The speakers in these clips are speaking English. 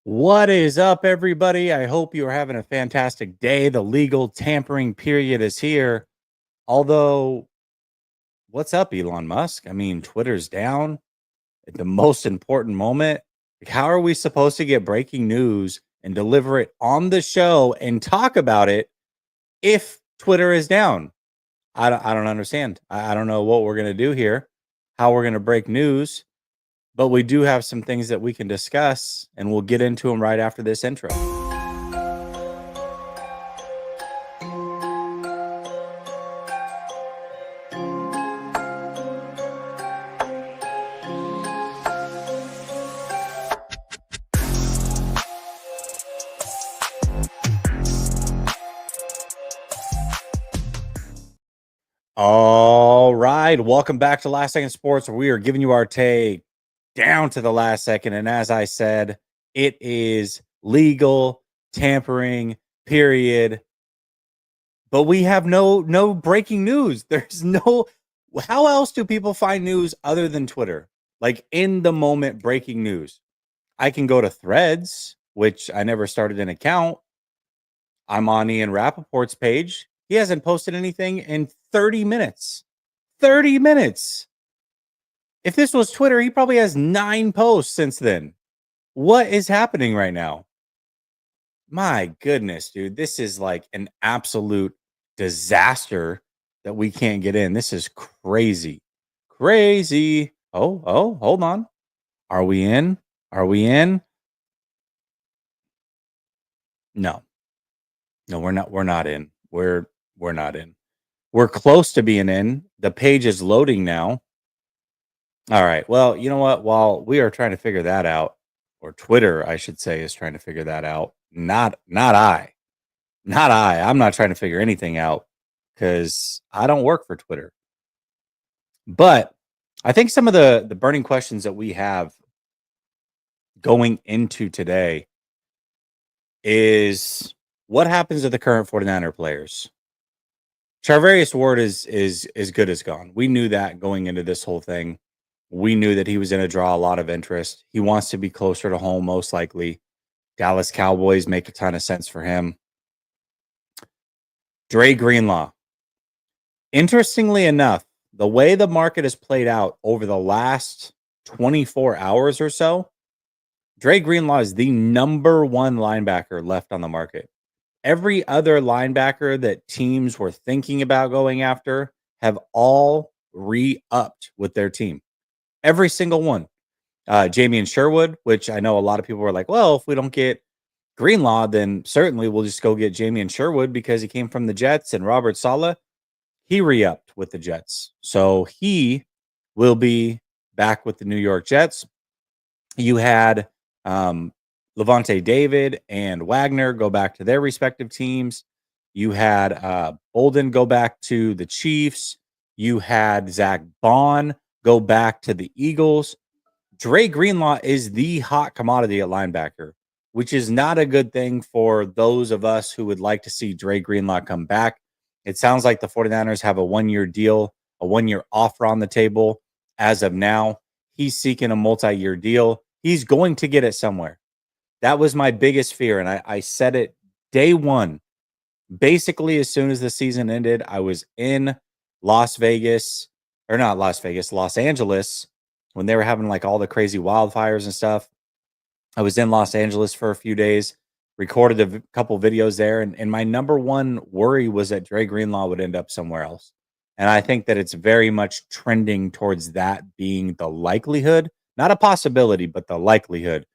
What is up, everybody? I hope you are having a fantastic day. The legal tampering period is here. Although, what's up, Elon Musk? I mean, Twitter's down at the most important moment. Like, how are we supposed to get breaking news and deliver it on the show and talk about it if Twitter is down? I don't understand. I don't know what we're going to do here, how we're going to break news, but we do have some things that we can discuss, and we'll get into them right after this intro. All right. Welcome back to Last Second Sports, where we are giving you our take down to the last second. And as I said, it is legal tampering, period. But we have no breaking news. There's no how else do people find news other than Twitter? Like in the moment breaking news. I can go to Threads, which I never started an account. I'm on Ian Rappaport's page. He hasn't posted anything in 30 minutes. 30 minutes. If this was Twitter, he probably has 9 posts since then. What is happening right now? My goodness, dude. This is like an absolute disaster that we can't get in. This is crazy. Crazy. Oh, hold on. Are we in? Are we in? No. No, we're not. We're not in. We're not in. We're close to being in. The page is loading now. All right. Well, you know what? While we are trying to figure that out, or Twitter, I should say, is trying to figure that out. Not I. Not I. I'm not trying to figure anything out because I don't work for Twitter. But I think some of the burning questions that we have going into today is what happens to the current 49er players? Charvarius Ward is good as gone. We knew that going into this whole thing. We knew that he was going to draw a lot of interest. He wants to be closer to home, most likely. Dallas Cowboys make a ton of sense for him. Dre Greenlaw. Interestingly enough, the way the market has played out over the last 24 hours or so, Dre Greenlaw is the number one linebacker left on the market. Every other linebacker that teams were thinking about going after have all re-upped with their team. Every single one. Jamie and Sherwood, which I know a lot of people were like, well, if we don't get Greenlaw, then certainly we'll just go get Jamie and Sherwood because he came from the Jets. And Robert Saleh, he re-upped with the Jets. So he will be back with the New York Jets. You had Levante David and Wagner go back to their respective teams. You had Bolden go back to the Chiefs. You had Zach Bond go back to the Eagles. Dre Greenlaw is the hot commodity at linebacker, which is not a good thing for those of us who would like to see Dre Greenlaw come back. It sounds like the 49ers have a 1-year deal, a 1-year offer on the table as of now. He's seeking a multi-year deal. He's going to get it somewhere. That was my biggest fear, and I said it day one. Basically, as soon as the season ended, I was in Los Angeles, when they were having like all the crazy wildfires and stuff. I was in Los Angeles for a few days, recorded a couple videos there, and my number one worry was that Dre Greenlaw would end up somewhere else. And I think that it's very much trending towards that being the likelihood, not a possibility, but the likelihood.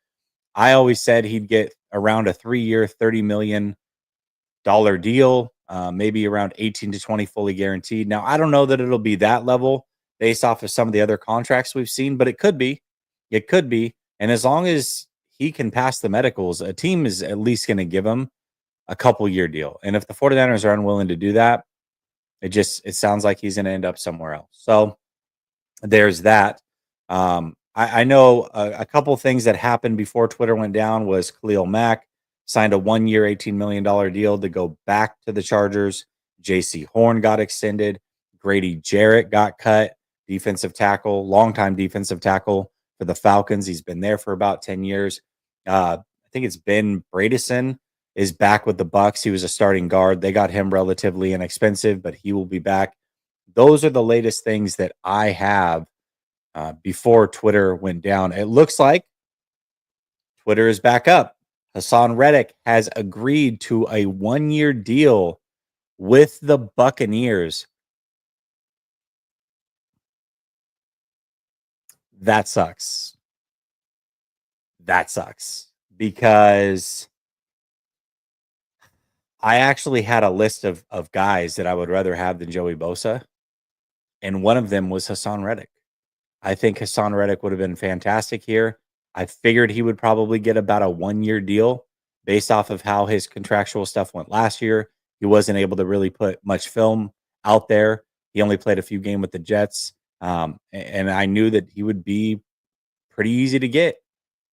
I always said he'd get around a 3-year, $30 million deal, maybe around 18 to 20 fully guaranteed. Now, I don't know that it'll be that level based off of some of the other contracts we've seen, but it could be. It could be. And as long as he can pass the medicals, a team is at least going to give him a couple-year deal. And if the 49ers are unwilling to do that, it sounds like he's going to end up somewhere else. So there's that. I know a couple things that happened before Twitter went down was Khalil Mack signed a 1-year, $18 million deal to go back to the Chargers. J.C. Horn got extended. Grady Jarrett got cut. Defensive tackle, longtime defensive tackle for the Falcons. He's been there for about 10 years. I think it's Ben Bradison is back with the Bucks. He was a starting guard. They got him relatively inexpensive, but he will be back. Those are the latest things that I have before Twitter went down. It looks like Twitter is back up. Hassan Reddick has agreed to a 1-year deal with the Buccaneers. That sucks. That sucks because I actually had a list of guys that I would rather have than Joey Bosa, and one of them was Hassan Reddick. I think Hassan Reddick would have been fantastic here. I figured he would probably get about a 1-year deal based off of how his contractual stuff went last year. He wasn't able to really put much film out there. He only played a few games with the Jets. And I knew that he would be pretty easy to get.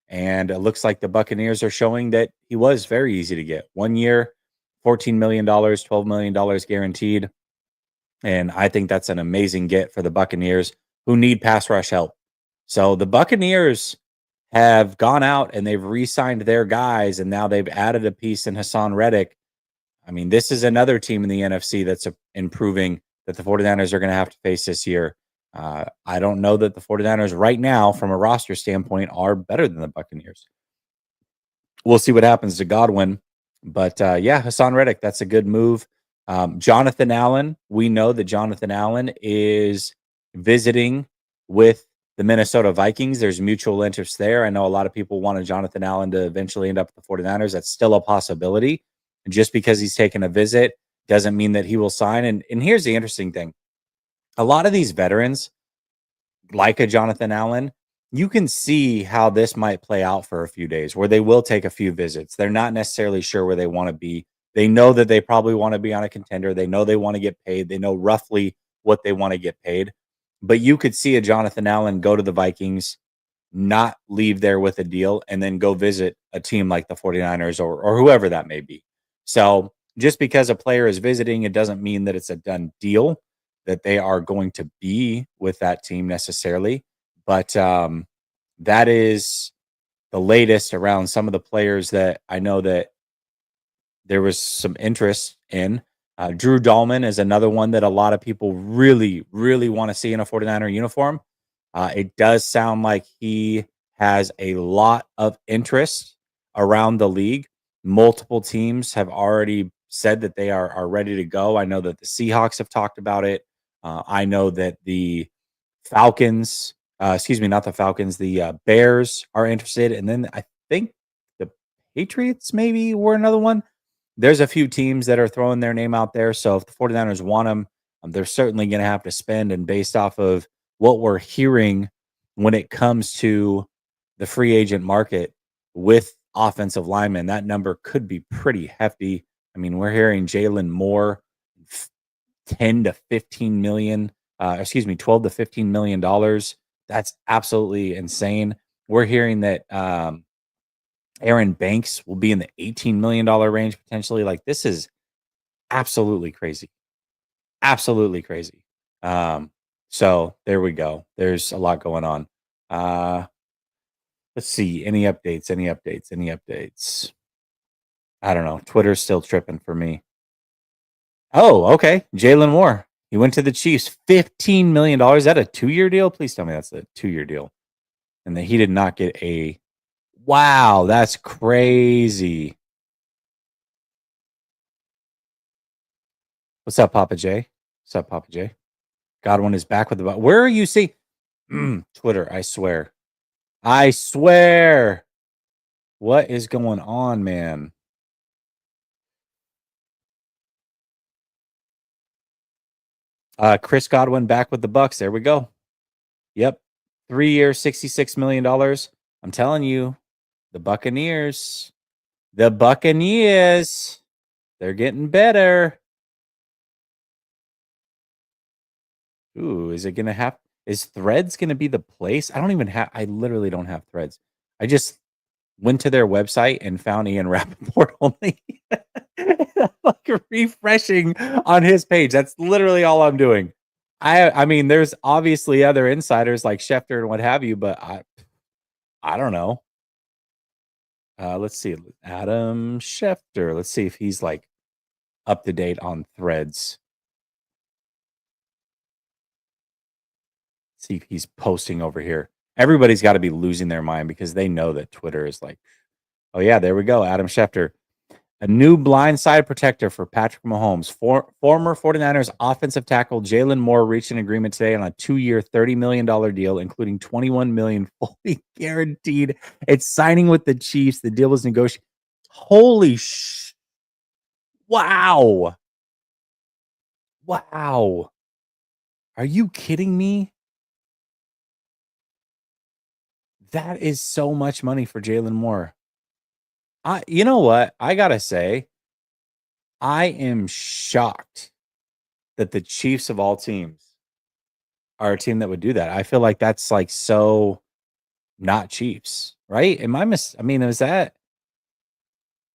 And it looks like the Buccaneers are showing that he was very easy to get. 1 year, $14 million, $12 million guaranteed. And I think that's an amazing get for the Buccaneers who need pass rush help. So the Buccaneers have gone out and they've re-signed their guys, and now they've added a piece in Hassan Reddick. I mean, this is another team in the NFC that's improving that the 49ers are going to have to face this year. I don't know that the 49ers right now, from a roster standpoint, are better than the Buccaneers. We'll see what happens to Godwin. But yeah, Hassan Reddick, that's a good move. Jonathan Allen, we know that Jonathan Allen is visiting with the Minnesota Vikings. There's mutual interest there. I know a lot of people wanted Jonathan Allen to eventually end up with the 49ers. That's still a possibility. And just because he's taken a visit doesn't mean that he will sign. And here's the interesting thing. A lot of these veterans, like a Jonathan Allen, you can see how this might play out for a few days where they will take a few visits. They're not necessarily sure where they want to be. They know that they probably want to be on a contender. They know they want to get paid. They know roughly what they want to get paid. But you could see a Jonathan Allen go to the Vikings, not leave there with a deal, and then go visit a team like the 49ers or whoever that may be. So just because a player is visiting, it doesn't mean that it's a done deal, that they are going to be with that team necessarily. But that is the latest around some of the players that I know that there was some interest in. Drew Dahlman is another one that a lot of people really, really want to see in a 49er uniform. It does sound like he has a lot of interest around the league. Multiple teams have already said that they are ready to go. I know that the Seahawks have talked about it. I know that the Falcons, not the Falcons, the Bears are interested. And then I think the Patriots maybe were another one. There's a few teams that are throwing their name out there. So if the 49ers want them, they're certainly going to have to spend. And based off of what we're hearing when it comes to the free agent market with offensive linemen, that number could be pretty hefty. I mean, we're hearing Jalen Moore, 10 to 15 million, 12 to 15 million dollars. That's absolutely insane. We're hearing that Aaron Banks will be in the $18 million range potentially. Like, this is absolutely crazy. Absolutely crazy. So there we go. There's a lot going on. Let's see. Any updates? I don't know. Twitter's still tripping for me. Oh, okay. Jalen Moore. He went to the Chiefs. $15 million. Is that a 2-year deal? Please tell me that's a 2-year deal. And that he did not get a... Wow, that's crazy. What's up, Papa J? Godwin is back with the... Where are you seeing... Twitter, I swear. What is going on, man? Chris Godwin back with the Bucks. There we go. Yep. 3 years, $66 million. I'm telling you, the Buccaneers, they're getting better. Ooh, is Threads going to be the place? I literally don't have Threads. I just went to their website and found Ian Rappaport only. Like refreshing on his page. That's literally all I'm doing. I mean, there's obviously other insiders like Schefter and what have you, but I don't know. Let's see. Adam Schefter. Let's see if he's like up to date on threads. See if he's posting over here. Everybody's got to be losing their mind because they know that Twitter is like, oh yeah, there we go. Adam Schefter. A new blindside protector for Patrick Mahomes. Former 49ers offensive tackle Jalen Moore reached an agreement today on a 2-year, $30 million deal, including $21 million fully guaranteed. It's signing with the Chiefs. The deal was negotiated. Holy sh! Wow! Wow! Are you kidding me? That is so much money for Jalen Moore. You know what? I gotta say, I am shocked that the Chiefs of all teams are a team that would do that. I feel like that's like so not Chiefs, right? I mean, is that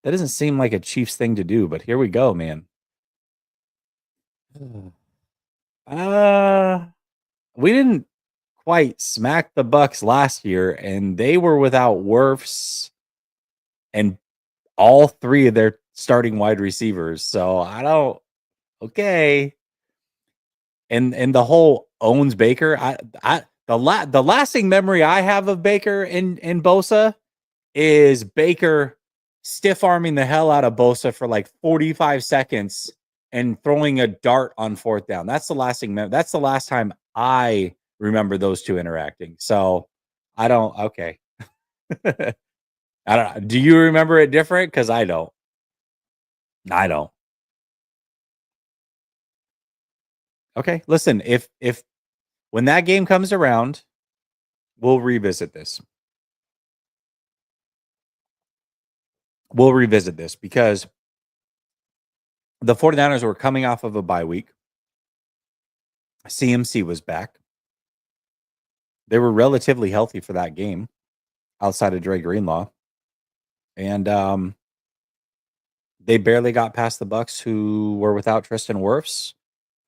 doesn't seem like a Chiefs thing to do, but here we go, man. Uh we didn't quite smack the Bucks last year, and they were without Wirfs and all three of their starting wide receivers. So I don't okay. And the whole owns Baker. The lasting memory I have of Baker and Bosa is Baker stiff arming the hell out of Bosa for like 45 seconds and throwing a dart on fourth down. That's the lasting that's the last time I remember those two interacting. So I don't okay. I don't do you remember it different? Because I don't. I don't. Okay. Listen, if when that game comes around, we'll revisit this. We'll revisit this because the 49ers were coming off of a bye week. CMC was back. They were relatively healthy for that game outside of Dre Greenlaw. And they barely got past the Bucks, who were without Tristan Wirfs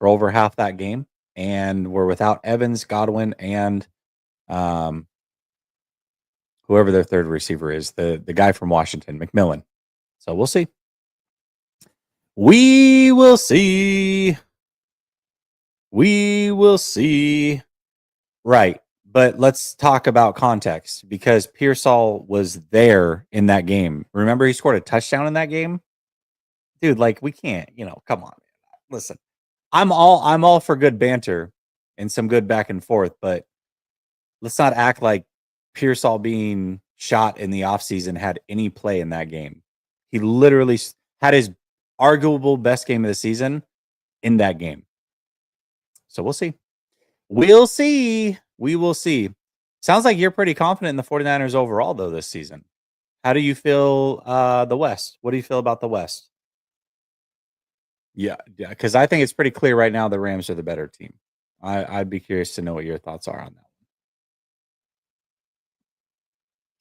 for over half that game and were without Evans, Godwin, and whoever their third receiver is, the guy from Washington, McMillan. So we'll see. We will see. We will see. Right. But let's talk about context because Pearsall was there in that game. Remember, he scored a touchdown in that game? Dude, like we can't, come on. Listen, I'm all for good banter and some good back and forth, but let's not act like Pearsall being shot in the offseason had any play in that game. He literally had his arguable best game of the season in that game. So we'll see. We'll see. We will see. Sounds like you're pretty confident in the 49ers overall, though, this season. How do you feel the West? What do you feel about the West? Yeah, because I think it's pretty clear right now the Rams are the better team. I'd be curious to know what your thoughts are on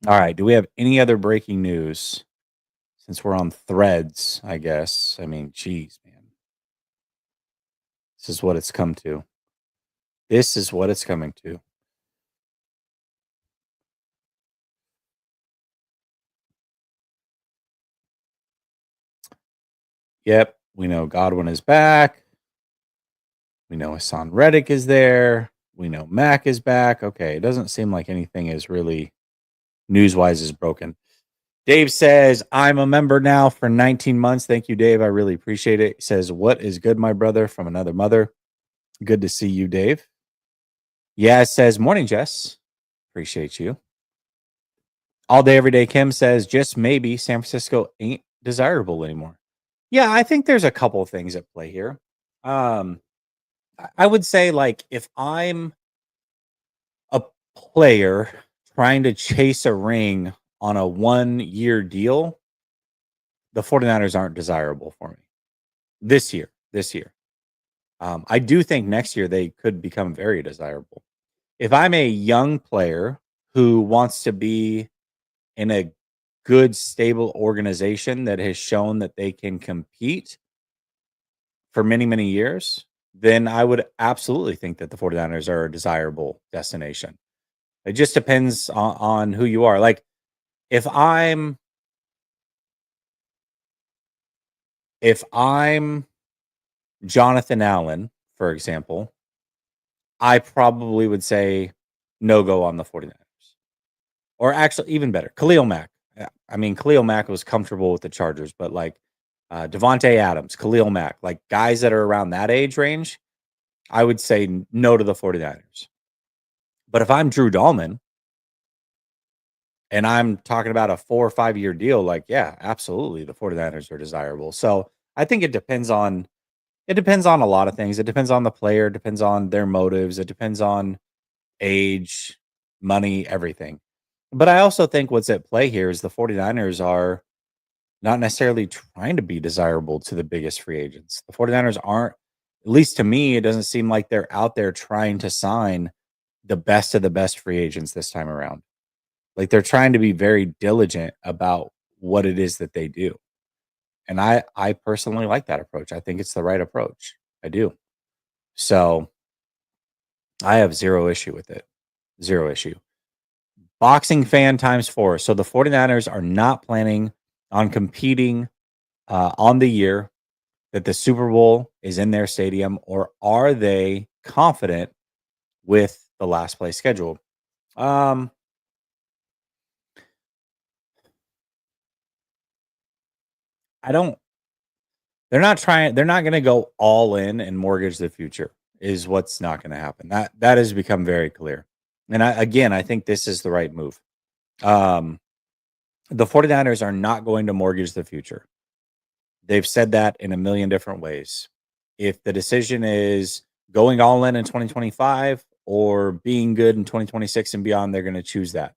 that. All right. Do we have any other breaking news? Since we're on threads, I guess. I mean, geez, man. This is what it's come to. This is what it's coming to. Yep. We know Godwin is back. We know Hassan Reddick is there. We know Mac is back. Okay. It doesn't seem like anything is really news-wise is broken. Dave says, I'm a member now for 19 months. Thank you, Dave. I really appreciate it. He says, what is good, my brother, from another mother? Good to see you, Dave. Yeah, it says, morning, Jess. Appreciate you. All day, every day. Kim says, just maybe San Francisco ain't desirable anymore. Yeah, I think there's a couple of things at play here. I would say, like, if I'm a player trying to chase a ring on a 1-year deal, the 49ers aren't desirable for me this year. I do think next year they could become very desirable. If I'm a young player who wants to be in a good, stable organization that has shown that they can compete for many, many years, then I would absolutely think that the 49ers are a desirable destination. It just depends on who you are. Like, if I'm if I'm Jonathan Allen, for example, I probably would say no go on the 49ers. Or actually, even better, Khalil Mack. I mean, Khalil Mack was comfortable with the Chargers, but like Devontae Adams, Khalil Mack, like guys that are around that age range, I would say no to the 49ers. But if I'm Drew Dahlman and I'm talking about a 4 or 5 year deal, like, yeah, absolutely, the 49ers are desirable. So I think it depends on a lot of things. It depends on the player, it depends on their motives, it depends on age, money, everything. But I also think what's at play here is the 49ers are not necessarily trying to be desirable to the biggest free agents. The 49ers aren't, at least to me, it doesn't seem like they're out there trying to sign the best of the best free agents this time around. Like they're trying to be very diligent about what it is that they do. And I personally like that approach. I think it's the right approach. I do. So I have zero issue with it. Zero issue. Boxing fan times 4. So the 49ers are not planning on competing on the year that the Super Bowl is in their stadium, or are they confident with the last place schedule? I don't. They're not going to go all in and mortgage the future. Is what's not going to happen. That has become very clear. And I think this is the right move. The 49ers are not going to mortgage the future. They've said that in a million different ways. If the decision is going all in 2025 or being good in 2026 and beyond, they're going to choose that.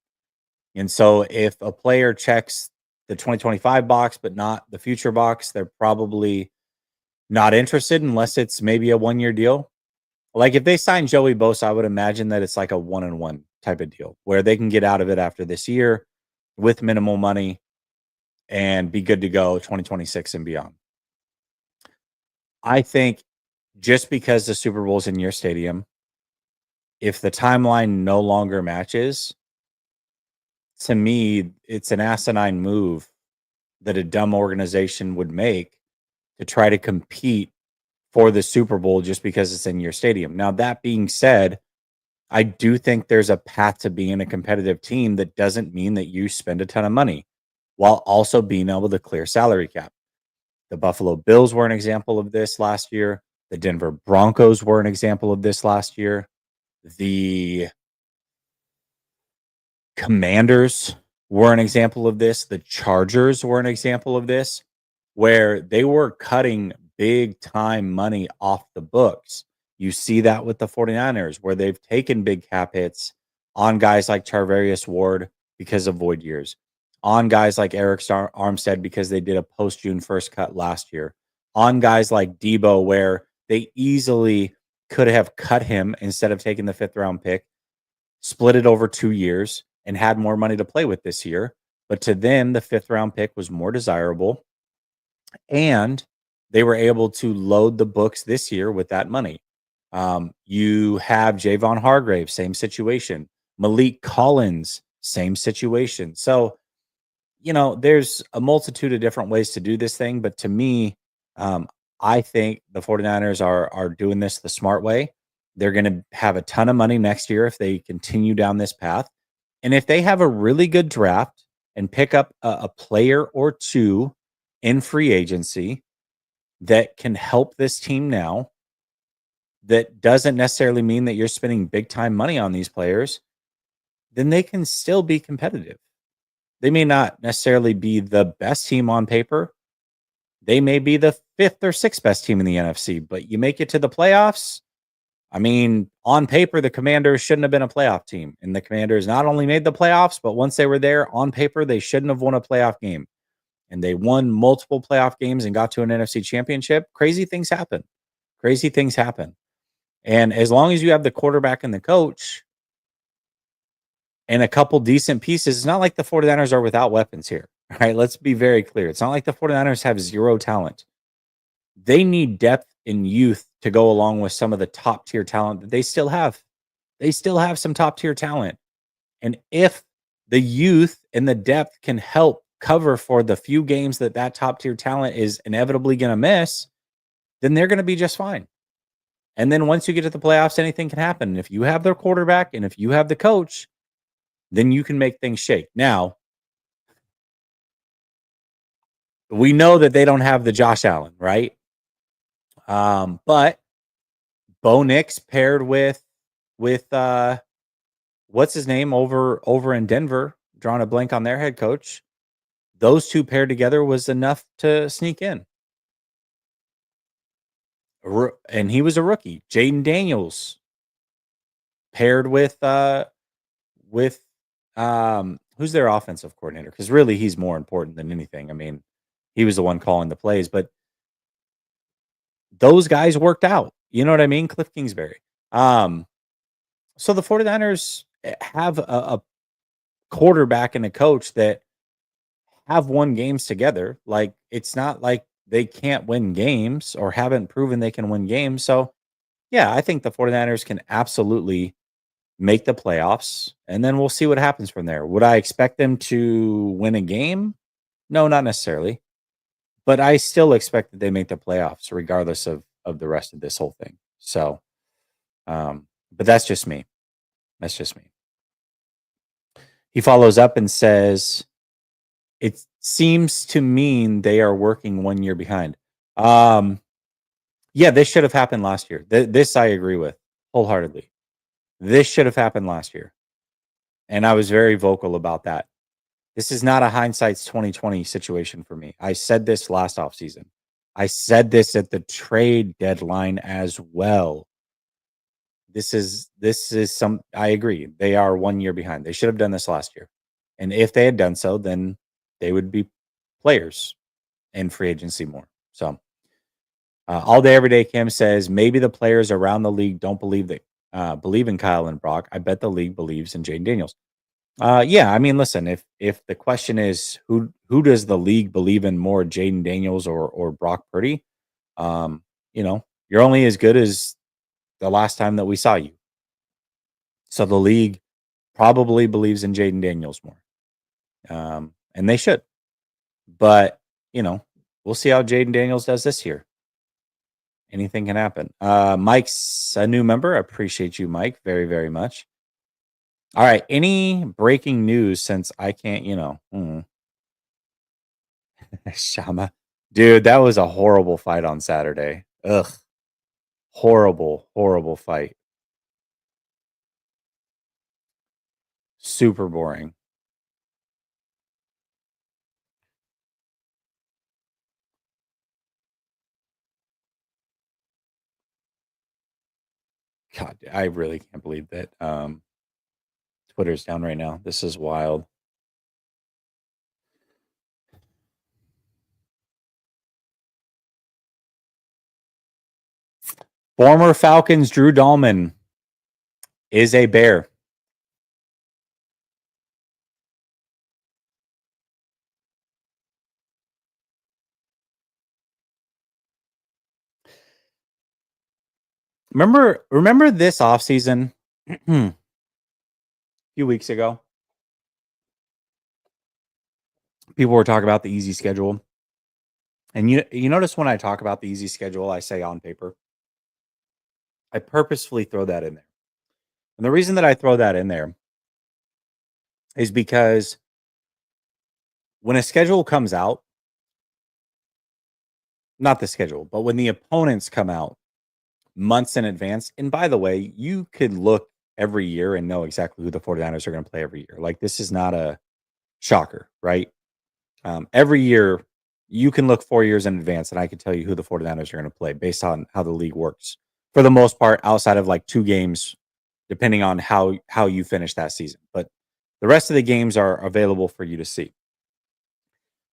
And so if a player checks the 2025 box but not the future box, they're probably not interested unless it's maybe a 1-year deal. Like if they sign Joey Bosa, I would imagine that it's like a 1-and-1 type of deal where they can get out of it after this year with minimal money and be good to go 2026 and beyond. I think just because the Super Bowl's in your stadium, if the timeline no longer matches, to me, it's an asinine move that a dumb organization would make to try to compete for the Super Bowl just because it's in your stadium. Now, that being said, I do think there's a path to being a competitive team that doesn't mean that you spend a ton of money while also being able to clear salary cap. The Buffalo Bills were an example of this last year. The Denver Broncos were an example of this last year. The Commanders were an example of this. The Chargers were an example of this, where they were cutting big time money off the books. You see that with the 49ers, where they've taken big cap hits on guys like Charvarius Ward because of void years, on guys like Eric Armstead because they did a post June 1st cut last year, on guys like Debo, where they easily could have cut him instead of taking the 5th round pick, split it over 2 years, and had more money to play with this year. But to them, the 5th round pick was more desirable. And they were able to load the books this year with that money. You have Javon Hargrave, same situation. Malik Collins, same situation. So, there's a multitude of different ways to do this thing. But to me, I think the 49ers are doing this the smart way. They're going to have a ton of money next year if they continue down this path. And if they have a really good draft and pick up a player or two in free agency that can help this team now, that doesn't necessarily mean that you're spending big time money on these players, then they can still be competitive. They may not necessarily be the best team on paper. They may be the 5th or 6th best team in the NFC, but you make it to the playoffs. I mean, on paper, the Commanders shouldn't have been a playoff team. And the Commanders not only made the playoffs, but once they were there on paper, they shouldn't have won a playoff game. And they won multiple playoff games and got to an NFC championship. Crazy things happen. Crazy things happen. And as long as you have the quarterback and the coach and a couple decent pieces, it's not like the 49ers are without weapons here. Right? Let's be very clear. It's not like the 49ers have zero talent. They need depth in youth to go along with some of the top tier talent that they still have. They still have some top tier talent. And if the youth and the depth can help cover for the few games that top tier talent is inevitably going to miss, then they're going to be just fine. And then once you get to the playoffs, anything can happen. And if you have their quarterback and if you have the coach, then you can make things shake. Now, we know that they don't have the Josh Allen, right? But Bo Nix paired with what's his name over in Denver, drawing a blank on their head coach. Those two paired together was enough to sneak in. And he was a rookie. Jaden Daniels paired with who's their offensive coordinator? Because really he's more important than anything. I mean, he was the one calling the plays, but those guys worked out. You know what I mean? Cliff Kingsbury. So the 49ers have a quarterback and a coach that have won games together. Like, it's not like they can't win games or haven't proven they can win games. So, yeah, I think the 49ers can absolutely make the playoffs, and then we'll see what happens from there. Would I expect them to win a game? No, not necessarily. But I still expect that they make the playoffs regardless of the rest of this whole thing. So, but that's just me. That's just me. He follows up and says, it seems to mean they are working 1 year behind. Yeah, this should have happened last year. This I agree with wholeheartedly. This should have happened last year. And I was very vocal about that. This is not a hindsight's 2020 situation for me. I said this last offseason. I said this at the trade deadline as well. This is some, I agree. They are 1 year behind. They should have done this last year. And if they had done so, then they would be players in free agency more. So all day, every day, Kim says, maybe the players around the league don't believe in Kyle and Brock. I bet the league believes in Jaden Daniels. Yeah, I mean, listen, if the question is who does the league believe in more, Jaden Daniels or Brock Purdy? You're only as good as the last time that we saw you. So the league probably believes in Jaden Daniels more. And they should. But, we'll see how Jaden Daniels does this year. Anything can happen. Mike's a new member. I appreciate you, Mike, very, very much. All right. Any breaking news since I can't, Shama. Dude, that was a horrible fight on Saturday. Ugh. Horrible, horrible fight. Super boring. God, I really can't believe that Twitter's down right now. This is wild. Former Falcons Drew Dahlman is a Bear. Remember this offseason a few weeks ago? People were talking about the easy schedule. And you notice when I talk about the easy schedule, I say on paper. I purposefully throw that in there. And the reason that I throw that in there is because when a schedule comes out, not the schedule, but when the opponents come out months in advance, and by the way, you could look every year and know exactly who the 49ers are going to play every year. Like, this is not a shocker, right? Every year, you can look 4 years in advance, and I can tell you who the 49ers are going to play based on how the league works. For the most part, outside of like 2 games, depending on how you finish that season. But the rest of the games are available for you to see.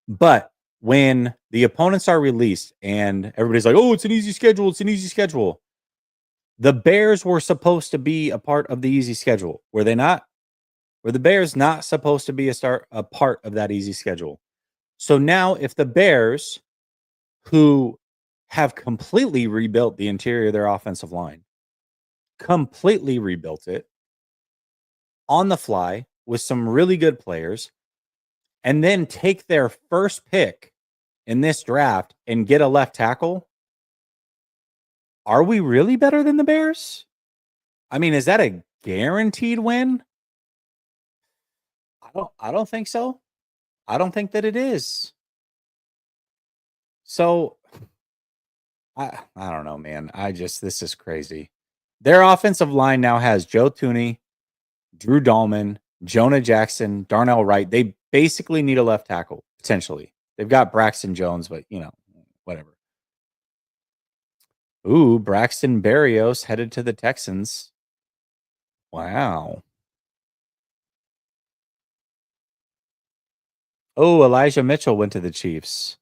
But when the opponents are released and everybody's like, oh, it's an easy schedule, it's an easy schedule. The Bears were supposed to be a part of the easy schedule. Were they not? Were the Bears not supposed to be a part of that easy schedule? So now if the Bears, who have completely rebuilt the interior of their offensive line, completely rebuilt it on the fly with some really good players, and then take their first pick in this draft and get a left tackle, are we really better than the Bears? I mean, is that a guaranteed win? I don't think so. I don't think that it is. So I don't know, man. This is crazy. Their offensive line now has Joe Thuney, Drew Dahlman, Jonah Jackson, Darnell Wright. They basically need a left tackle, potentially. They've got Braxton Jones, but whatever. Ooh, Braxton Berrios headed to the Texans. Wow. Oh, Elijah Mitchell went to the Chiefs.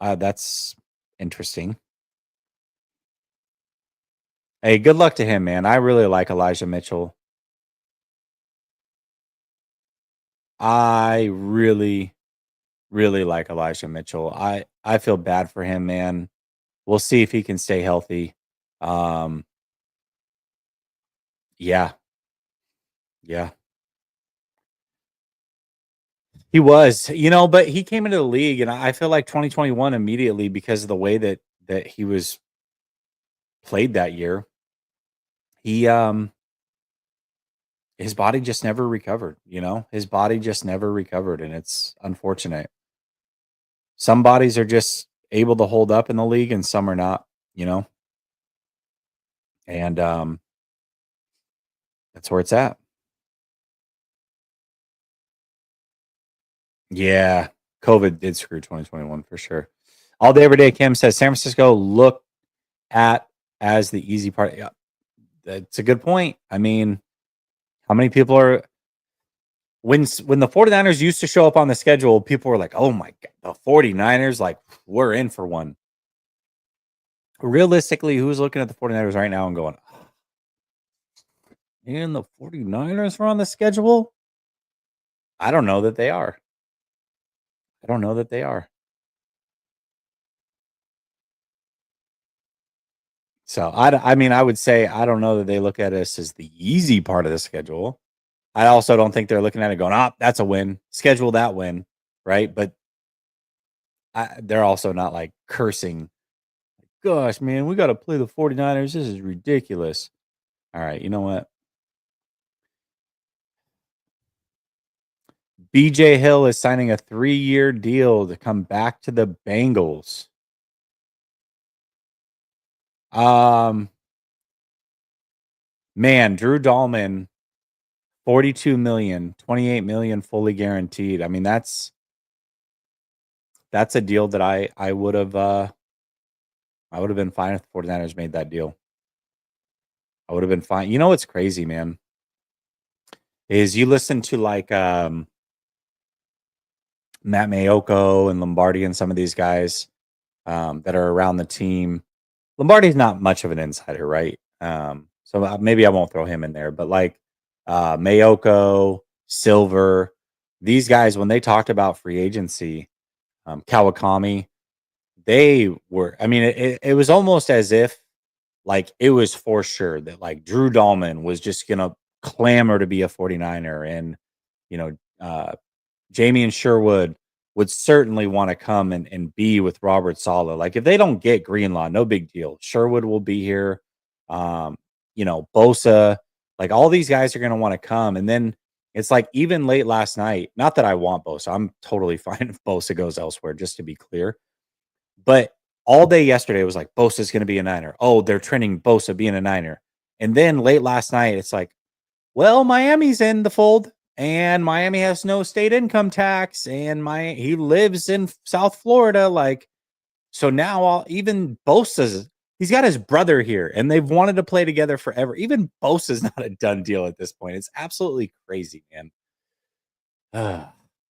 That's interesting. Hey, good luck to him, man. I really like Elijah Mitchell. I really, really like Elijah Mitchell. I feel bad for him, man. We'll see if he can stay healthy. Um, yeah, yeah. He was, but he came into the league, and I feel like 2021 immediately because of the way that he was played that year. He his body just never recovered. His body just never recovered, and it's unfortunate. Some bodies are just able to hold up in the league, and some are not. And that's where it's at. Yeah, COVID did screw 2021 for sure. All day, every day. Kim says San Francisco looked at as the easy part. Yeah, that's a good point. I mean, how many people are when the 49ers used to show up on the schedule, people were like, "Oh my god, the 49ers, like we're in for one." Realistically, who's looking at the 49ers right now and going, "And the 49ers were on the schedule?" I don't know that they are. I don't know that they are. So I mean, I would say I don't know that they look at us as the easy part of the schedule. I also don't think they're looking at it going, that's a win. Schedule that win, right? But they're also not like cursing. Gosh, man, we got to play the 49ers. This is ridiculous. All right, you know what? BJ Hill is signing a 3-year deal to come back to the Bengals. Man, Drew Dahlman, 42 million, 28 million fully guaranteed. I mean, that's a deal that I would have been fine if the 49ers made that deal. I would have been fine. You know what's crazy, man? Is you listen to like Matt Mayoko and Lombardi and some of these guys that are around the team. Lombardi's not much of an insider, right? So maybe I won't throw him in there, but like Mayoko, Silver, these guys, when they talked about free agency, Kawakami, they were, I mean, it was almost as if like it was for sure that like Drew Dahlman was just going to clamor to be a 49er. And, you know, Jamie and Sherwood would certainly want to come and be with Robert Saleh. Like if they don't get Greenlaw, no big deal. Sherwood will be here. Bosa, like all these guys are going to want to come. And then it's like even late last night, not that I want Bosa. I'm totally fine if Bosa goes elsewhere, just to be clear. But all day yesterday was like Bosa's going to be a Niner. Oh, they're trending Bosa being a Niner. And then late last night, it's like, well, Miami's in the fold, and Miami has no state income tax, and he lives in South Florida. Like, so now even Bosa's, he's got his brother here, and they've wanted to play together forever. Even Bosa's not a done deal at this point. It's absolutely crazy, man.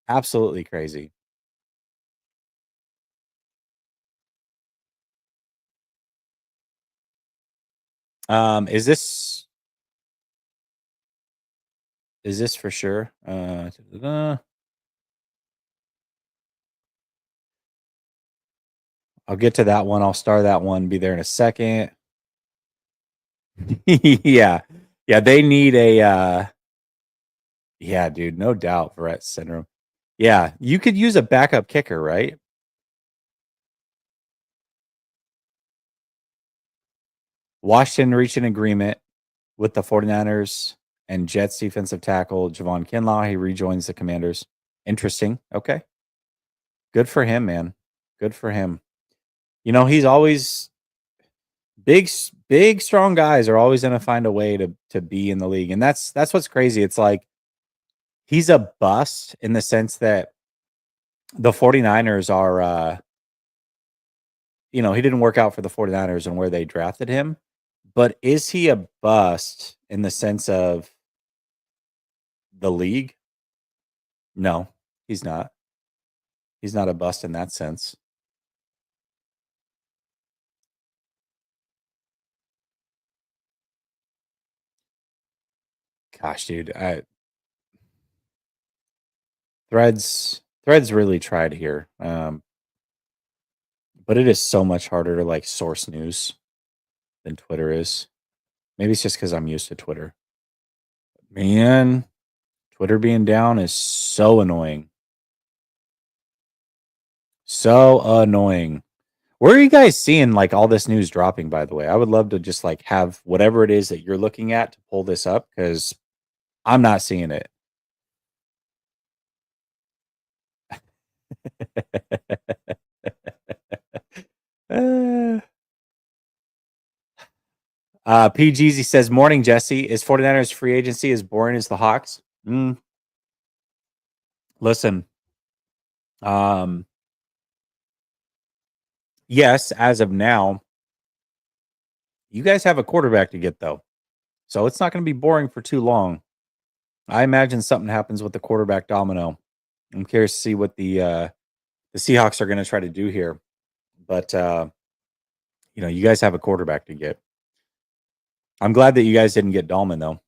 Absolutely crazy. Is this for sure? I'll get to that one. I'll star that one. Be there in a second. Yeah. Yeah, they need a yeah, dude, no doubt, Rett syndrome. Yeah, you could use a backup kicker, right? Washington reached an agreement with the 49ers and Jets defensive tackle Javon Kinlaw. He rejoins the Commanders. Interesting. Okay. Good for him, man. Good for him. You know, he's always big, strong guys are always going to find a way to be in the league. And that's what's crazy. It's like he's a bust in the sense that the 49ers are, you know, he didn't work out for the 49ers and where they drafted him. But is he a bust in the sense of the league? No, he's not. He's not a bust in that sense. Gosh, dude, Threads really tried here, but it is so much harder to like source news than Twitter is. Maybe it's just because I'm used to Twitter. Man, Twitter being down is so annoying. So annoying. Where are you guys seeing like all this news dropping, by the way? I would love to just like have whatever it is that you're looking at to pull this up because I'm not seeing it. PGZ says, Morning, Jesse. Is 49ers free agency as boring as the Hawks? Listen, um, yes, as of now, you guys have a quarterback to get, though. So it's not going to be boring for too long. I imagine something happens with the quarterback domino. I'm curious to see what the Seahawks are going to try to do here. But, you know, you guys have a quarterback to get. I'm glad that you guys didn't get Dahlman, though.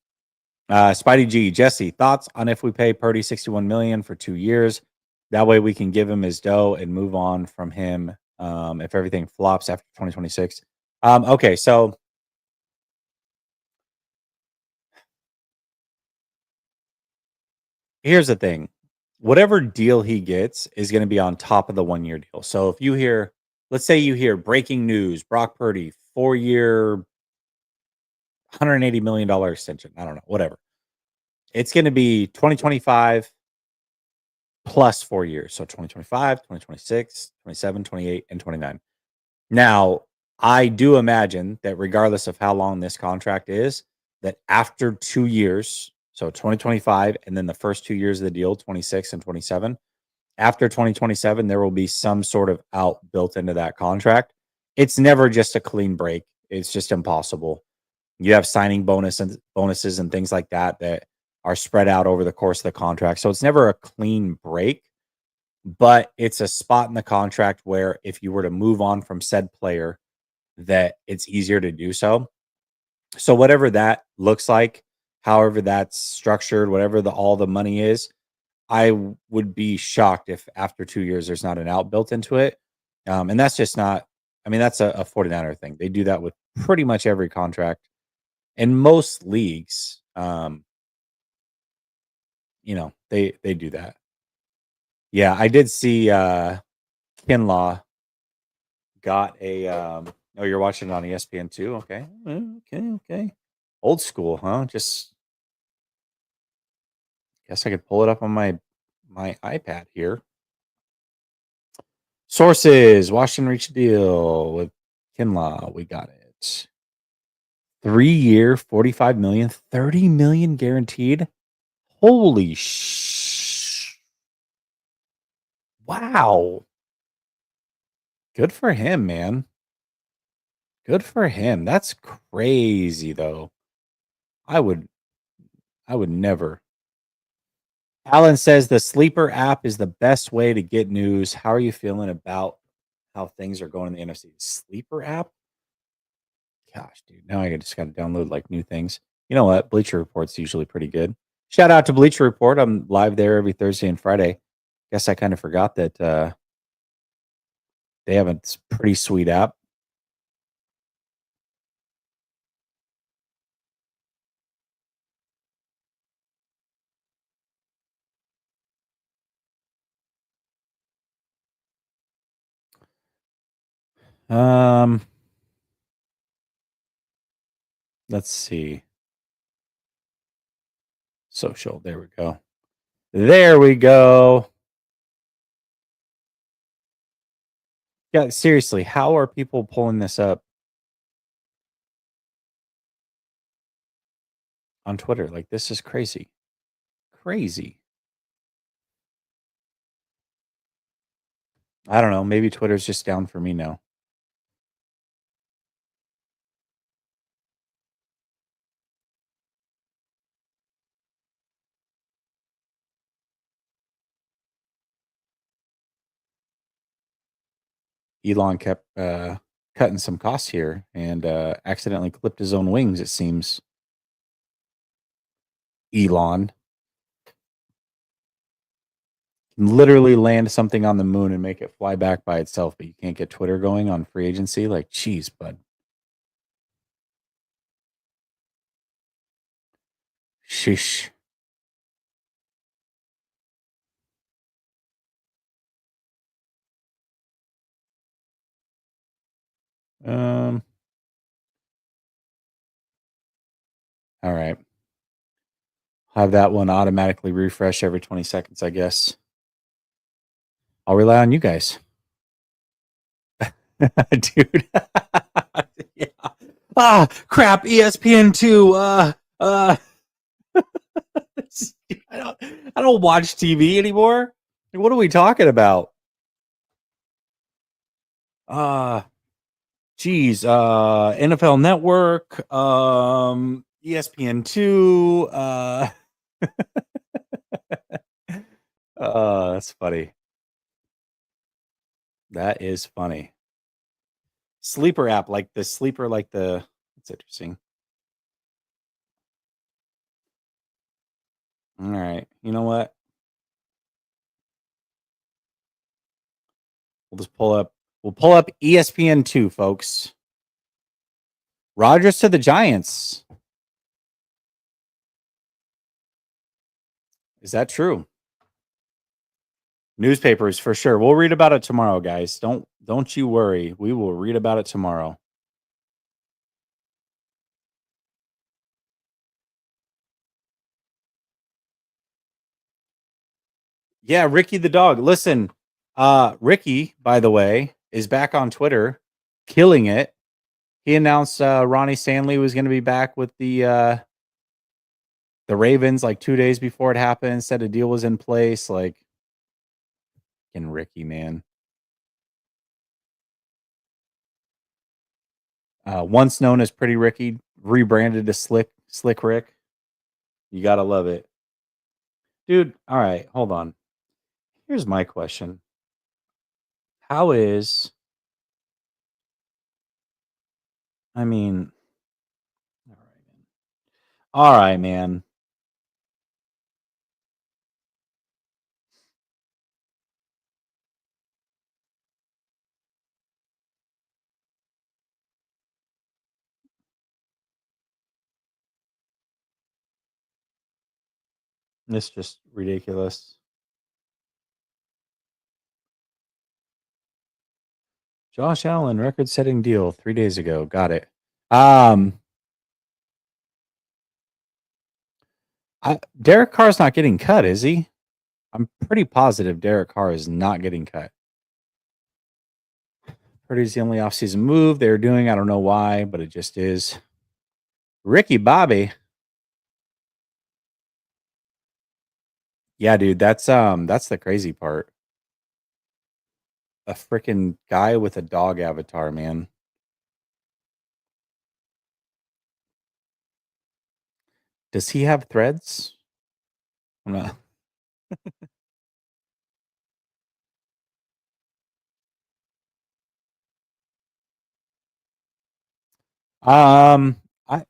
Spidey G, Jesse, thoughts on if we pay Purdy $61 million for 2 years? That way we can give him his dough and move on from him if everything flops after 2026. Okay, so here's the thing. Whatever deal he gets is going to be on top of the 1 year deal. So if you hear, let's say you hear breaking news, Brock Purdy, 4 year, $180 million extension. I don't know, whatever. It's going to be 2025 plus 4 years. So 2025, 2026, 27, 28, and 29. Now, I do imagine that regardless of how long this contract is, that after 2 years, so 2025, and then the first 2 years of the deal, 26 and 27, after 2027, there will be some sort of out built into that contract. It's never just a clean break. It's just impossible. You have signing bonuses and things like that that are spread out over the course of the contract. So it's never a clean break, but it's a spot in the contract where if you were to move on from said player, that it's easier to do so. So whatever that looks like, however that's structured, whatever all the money is, I would be shocked if after 2 years there's not an out built into it. And that's just not, I mean, that's a 49er thing. They do that with pretty much every contract in most leagues. You know, they do that. Yeah, I did see Kinlaw got a oh, you're watching it on ESPN too? Okay. Okay. Old school, huh? Just guess I could pull it up on my iPad here. Sources, Washington reached a deal with Kinlaw. We got it. 3 year, 45 million, 30 million guaranteed. Holy wow. Good for him, man. Good for him. That's crazy though. I would I would never. Alan says the sleeper app is the best way to get news. How are you feeling about how things are going in the NFC? Sleeper app? Gosh, dude. Now I just got to download like new things. You know what? Bleacher Report's usually pretty good. Shout out to Bleacher Report. I'm live there every Thursday and Friday. Guess I kind of forgot that they have a pretty sweet app. Um, let's see. Social. There we go. There we go. Yeah, seriously, how are people pulling this up on Twitter? Like, this is crazy. Crazy. I don't know. Maybe Twitter's just down for me now. Elon kept cutting some costs here and accidentally clipped his own wings, it seems. Elon can literally land something on the moon and make it fly back by itself, but you can't get Twitter going on free agency. Like, geez, bud. Sheesh. Um. All right. Have that one automatically refresh every 20 seconds, I guess. I'll rely on you guys. Dude. Yeah. Ah, crap. ESPN2. I don't I don't watch TV anymore. What are we talking about? Uh geez, NFL Network, ESPN2, that's funny. That is funny. Sleeper app, like the sleeper, like the that's interesting. All right. You know what? We'll pull up ESPN2, folks. Rodgers to the Giants. Is that true? Newspapers for sure. We'll read about it tomorrow, guys. Don't you worry. We will read about it tomorrow. Yeah, Ricky the dog. Listen, Ricky, by the way, is back on Twitter, killing it. He announced Ronnie Stanley was going to be back with the Ravens like 2 days before it happened. Said a deal was in place. Like, fucking Ricky, man. Once known as Pretty Ricky, rebranded to Slick Rick. You gotta love it, dude. All right, hold on. Here's my question: How is? I mean, all right, man. It's just ridiculous. Josh Allen record-setting deal 3 days ago. Got it. Um, Derek Carr's not getting cut, is he? I'm pretty positive Derek Carr is not getting cut. Purdy's the only offseason move they're doing. I don't know why, but it just is. Ricky Bobby. Yeah, dude, that's the crazy part. A freaking guy with a dog avatar, man. Does he have threads? I'm not. I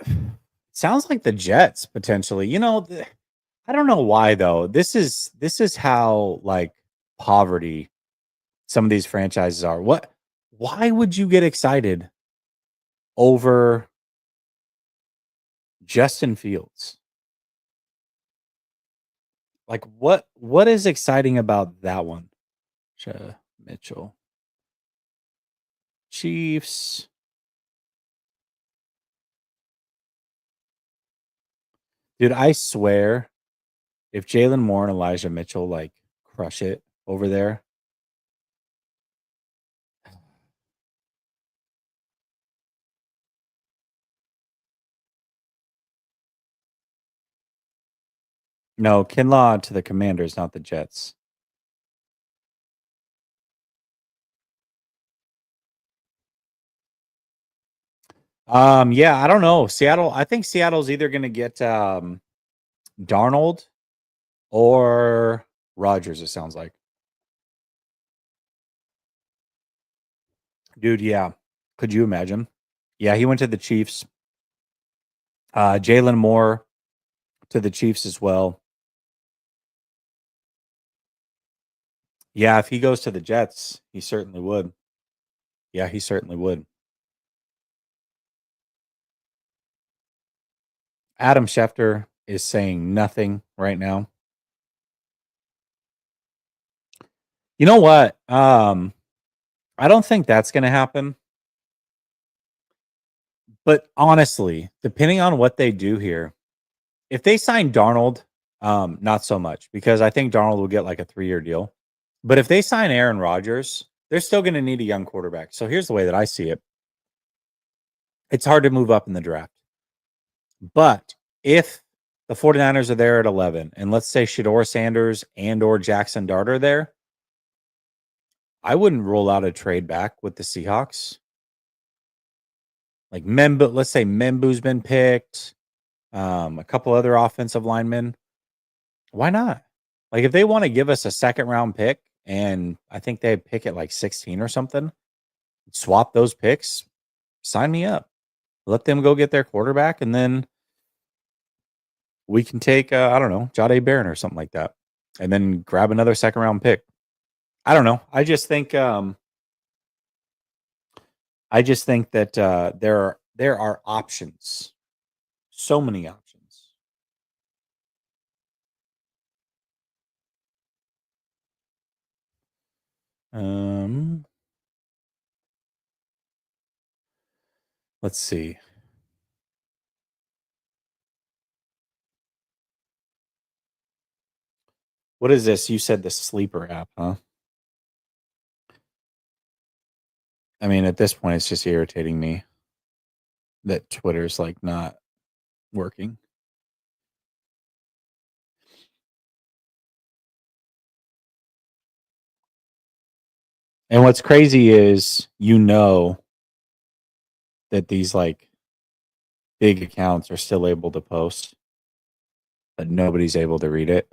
sounds like the Jets potentially. I don't know why though. This is how like poverty some of these franchises are. Why would you get excited over Justin Fields? Like what is exciting about that one? Mitchell. Chiefs. Dude, I swear, if Jalen Moore and Elijah Mitchell like crush it over there. No, Kinlaw to the Commanders, not the Jets. Yeah, I don't know. Seattle, I think Seattle's either gonna get Darnold or Rodgers, it sounds like. Dude, yeah. Could you imagine? Yeah, he went to the Chiefs. Jalen Moore to the Chiefs as well. Yeah, if he goes to the Jets, he certainly would. Yeah, he certainly would. Adam Schefter is saying nothing right now. You know what? I don't think that's going to happen. But honestly, depending on what they do here, if they sign Darnold, not so much because I think Darnold will get like a 3-year deal. But if they sign Aaron Rodgers, they're still going to need a young quarterback. So here's the way that I see it. It's hard to move up in the draft. But if the 49ers are there at 11, and let's say Shedeur Sanders and or Jackson Dart are there, I wouldn't rule out a trade back with the Seahawks. Like Membu, let's say Membu's been picked, a couple other offensive linemen. Why not? Like if they want to give us a second round pick, and I think they pick at like 16 or something, swap those picks, sign me up. Let them go get their quarterback, and then we can take I don't know, Jahdae Barron or something like that, and then grab another second round pick. I don't know. I just think that there are options. So many options. Let's see. What is this? You said the sleeper app, huh? I mean, at this point, it's just irritating me that Twitter's like not working. And what's crazy is, that these like big accounts are still able to post, but nobody's able to read it.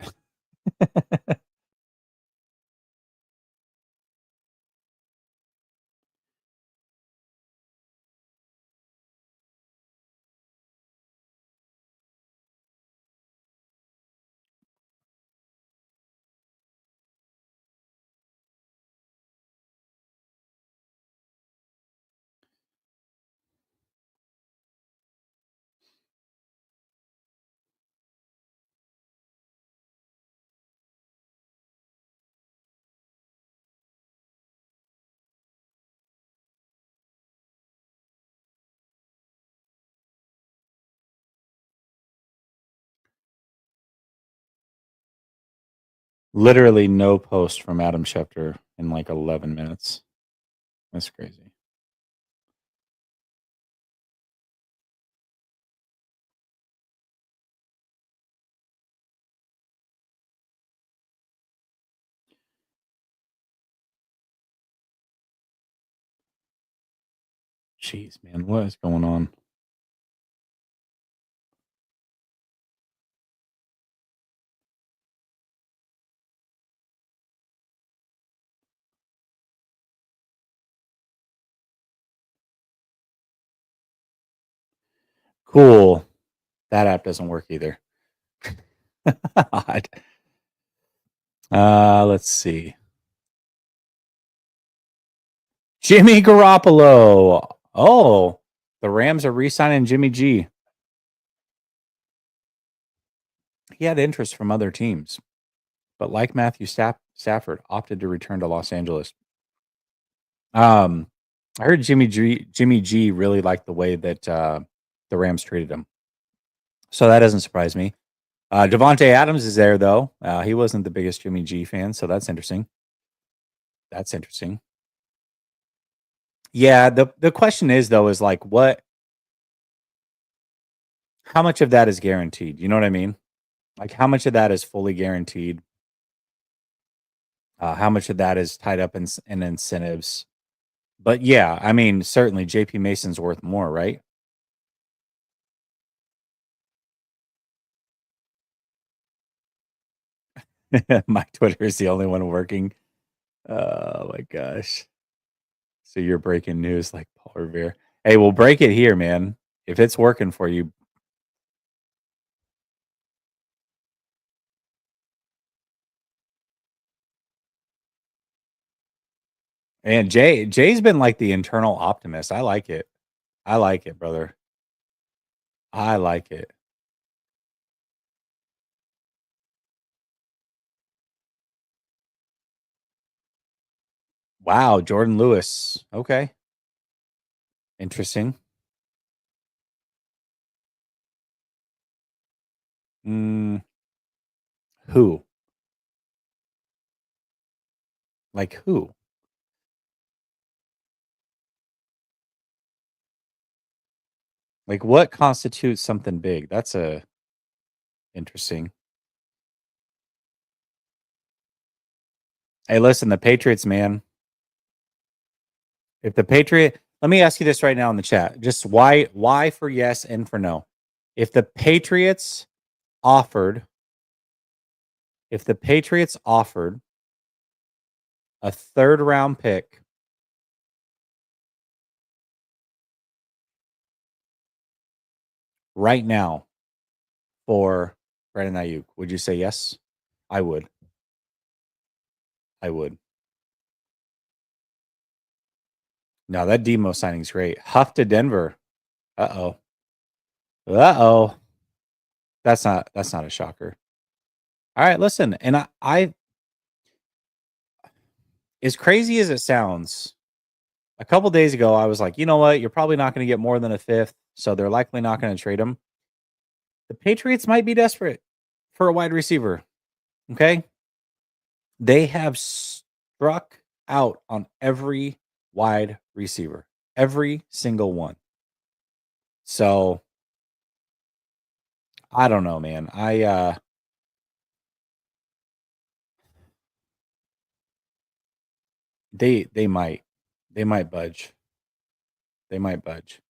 Literally no post from Adam Schefter in like 11 minutes. That's crazy. Jeez, man, what is going on? Cool. That app doesn't work either. Let's see. Jimmy Garoppolo. Oh, the Rams are re-signing Jimmy G. He had interest from other teams, but like Matthew Stafford, opted to return to Los Angeles. I heard Jimmy G really liked the way that the Rams treated him. So that doesn't surprise me. Devontae Adams is there though. He wasn't the biggest Jimmy G fan, so that's interesting. That's interesting. Yeah, the question is though is like what how much of that is guaranteed? You know what I mean? Like how much of that is fully guaranteed? How much of that is tied up in incentives? But yeah, I mean, certainly JP Mason's worth more, right? My Twitter is the only one working. Oh my gosh. So you're breaking news like Paul Revere. Hey, we'll break it here, man. If it's working for you. And Jay's been like the internal optimist. I like it. I like it, brother. I like it. Wow, Jordan Lewis. Okay. Interesting. Mm, who? Like who? Like what constitutes something big? That's a interesting. Hey, listen, the Patriots, man. If the Patriot, let me ask you this right now in the chat. Just why for yes and for no. If the Patriots offered, if the Patriots offered a third round pick right now for Brandon Ayuk, would you say yes? I would. I would. No, that Demo signing's great. Huff to Denver. Uh oh. Uh oh. That's not a shocker. All right, listen, and I as crazy as it sounds, a couple days ago I was like, you know what, you're probably not going to get more than a fifth, so they're likely not going to trade him. The Patriots might be desperate for a wide receiver. Okay. They have struck out on every wide receiver, every single one. So I don't know, man. They might budge. They might budge.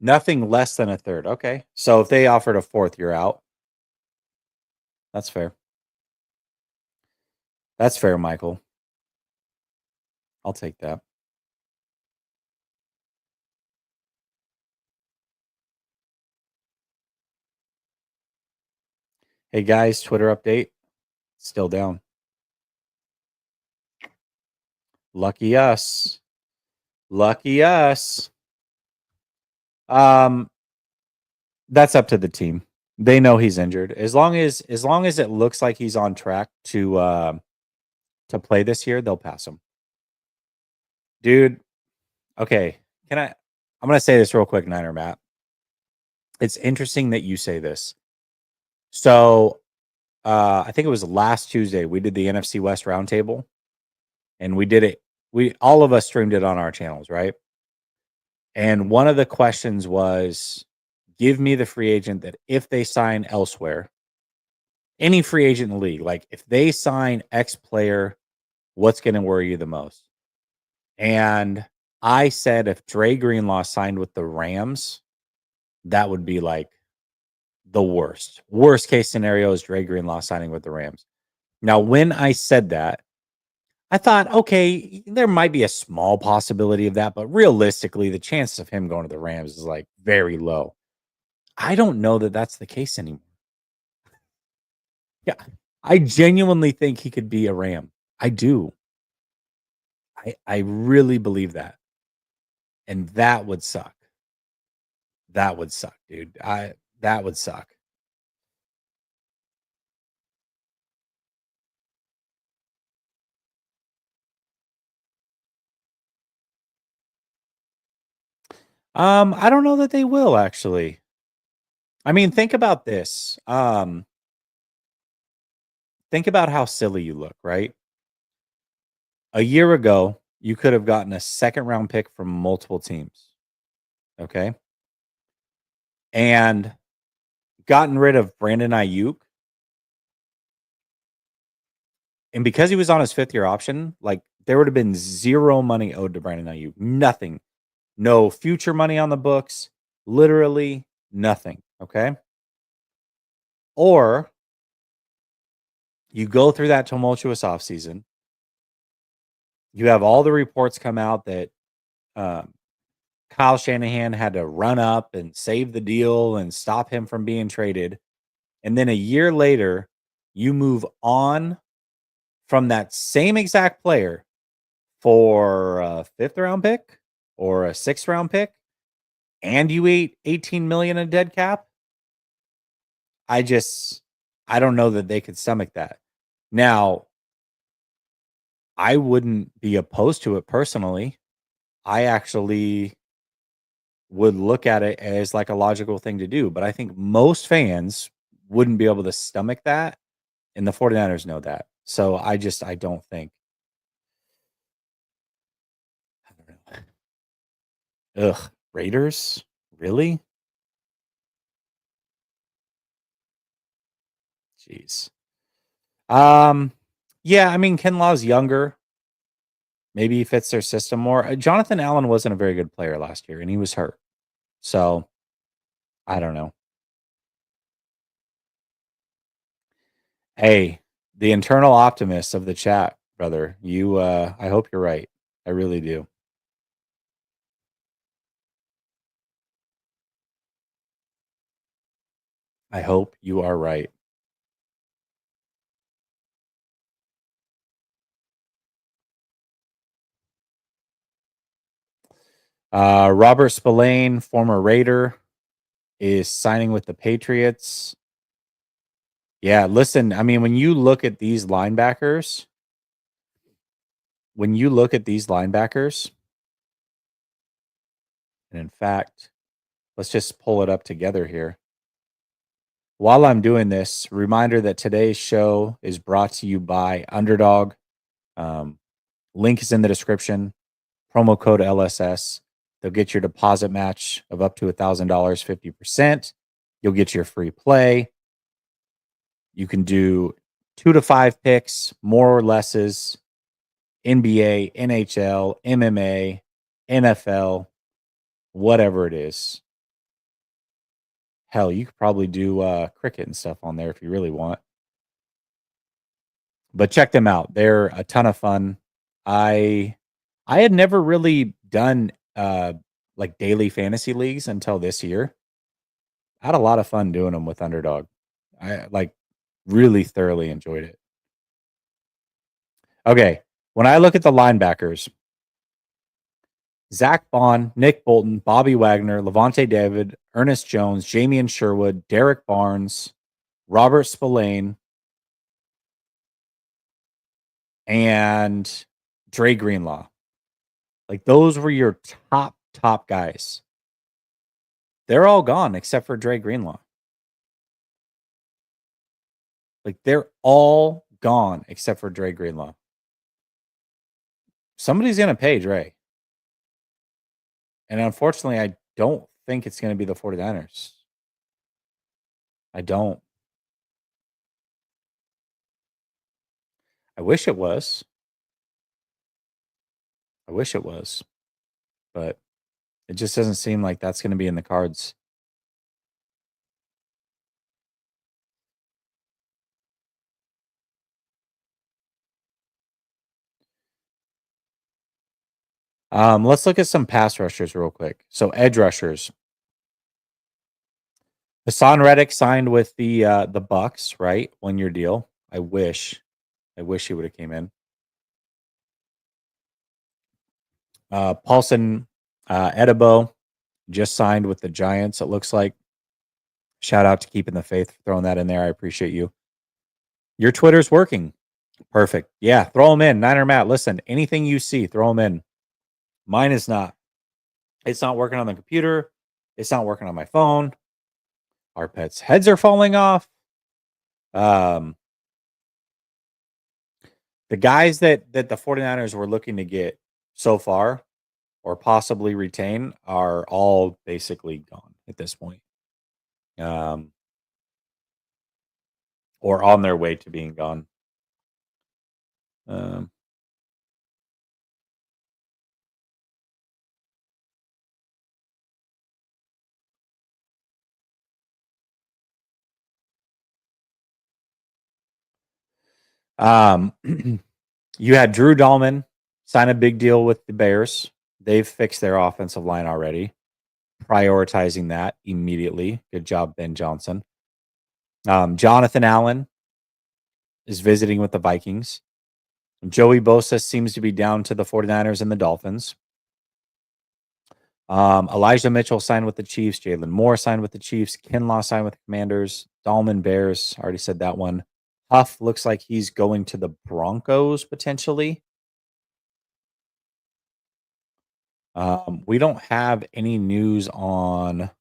Nothing less than a third. Okay. So if they offered a fourth, you're out. That's fair. That's fair, Michael. I'll take that. Hey guys, Twitter update. Still down. Lucky us. Lucky us. Um, that's up to the team. They know he's injured. As long as it looks like he's on track to play this year, they'll pass him. Dude, okay. I'm gonna say this real quick, Niner Matt. It's interesting that you say this. So I think it was last Tuesday, we did the NFC West roundtable and we did it. We all of us streamed it on our channels, right? And one of the questions was give me the free agent that if they sign elsewhere, any free agent in the league, like if they sign X player, what's going to worry you the most? And I said if Dre Greenlaw signed with the Rams, that would be like the worst. Worst case scenario is Dre Greenlaw signing with the Rams. Now, when I said that, I thought, okay, there might be a small possibility of that, but realistically, the chances of him going to the Rams is like very low. I don't know that that's the case anymore. Yeah, I genuinely think he could be a Ram. I do. I really believe that, and that would suck. That would suck, dude. That would suck. I don't know that they will actually. I mean, think about this. Think about how silly you look, right? A year ago, you could have gotten a second round pick from multiple teams. Okay. And gotten rid of Brandon Ayuk. And because he was on his 5th-year option, like there would have been zero money owed to Brandon Ayuk. Nothing. No future money on the books. Literally nothing. Okay. Or you go through that tumultuous offseason. You have all the reports come out that um, Kyle Shanahan had to run up and save the deal and stop him from being traded. And then a year later, you move on from that same exact player for a 5th-round pick or a 6th-round pick, and you ate 18 million in dead cap. I don't know that they could stomach that. Now, I wouldn't be opposed to it personally. I actually would look at it as like a logical thing to do, but I think most fans wouldn't be able to stomach that, and the 49ers know that. So I don't think. I don't know. Ugh, Raiders? Really? Jeez. Yeah, I mean, Kinlaw's younger. Maybe he fits their system more. Jonathan Allen wasn't a very good player last year, and he was hurt. So I don't know. Hey, the internal optimist of the chat, brother. I hope you're right. I really do. I hope you are right. Robert Spillane, former Raider, is signing with the Patriots. Yeah, listen, I mean, when you look at these linebackers, and in fact, let's just pull it up together here. While I'm doing this, reminder that today's show is brought to you by Underdog. Link is in the description. Promo code LSS. They'll get your deposit match of up to $1,000, 50%. You'll get your free play. You can do 2 to 5 picks, more or lesses, NBA, NHL, MMA, NFL, whatever it is. Hell, you could probably do cricket and stuff on there if you really want. But check them out. They're a ton of fun. I had never really done like daily fantasy leagues until this year. I had a lot of fun doing them with Underdog. I like really thoroughly enjoyed it. Okay, when I look at the linebackers, Zach Bond, Nick Bolton, Bobby Wagner, Levante David, Ernest Jones, Jamian Sherwood, Derek Barnes, Robert Spillane, and Dre Greenlaw. Like those were your top guys. They're all gone except for Dre Greenlaw. Like they're all gone except for Dre Greenlaw. Somebody's gonna pay Dre. And unfortunately, I don't think it's gonna be the 49ers. I don't. I wish it was. I wish it was. But it just doesn't seem like that's gonna be in the cards. Let's look at some pass rushers real quick. So edge rushers. Hassan Reddick signed with the Bucks, right? 1-year deal. I wish he would have came in. Paulson Edebo just signed with the Giants, it looks like. Shout out to Keeping the Faith, throwing that in there. I appreciate you. Your Twitter's working. Perfect. Yeah, throw them in. Niner Matt, listen, anything you see, throw them in. Mine is not. It's not working on the computer. It's not working on my phone. Our pets' heads are falling off. Um, the guys that the 49ers were looking to get so far or possibly retain are all basically gone at this point. Um, or on their way to being gone. Um, um, you had Drew Dahlman sign a big deal with the Bears. They've fixed their offensive line already, prioritizing that immediately. Good job, Ben Johnson. Jonathan Allen is visiting with the Vikings. Joey Bosa seems to be down to the 49ers and the Dolphins. Elijah Mitchell signed with the Chiefs. Jalen Moore signed with the Chiefs. Kinlaw signed with the Commanders. Dahlman Bears. Already said that one. Huff looks like he's going to the Broncos potentially. We don't have any news on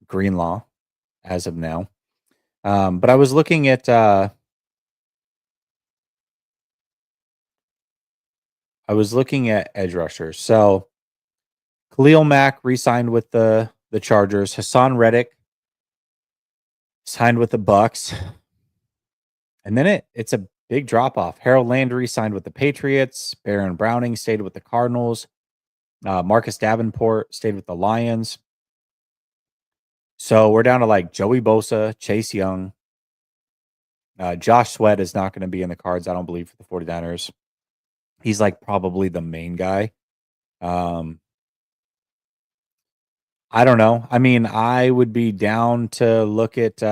Greenlaw as of now. But I was looking at edge rushers. So Khalil Mack re-signed with the Chargers. Hassan Reddick signed with the Bucks. And then it's a big drop off. Harold Landry signed with the Patriots. Baron Browning stayed with the Cardinals. Marcus Davenport stayed with the Lions. So we're down to like Joey Bosa, Chase Young. Josh Sweat is not going to be in the cards, I don't believe, for the 49ers. He's like probably the main guy. I don't know. I mean, I would be down to look at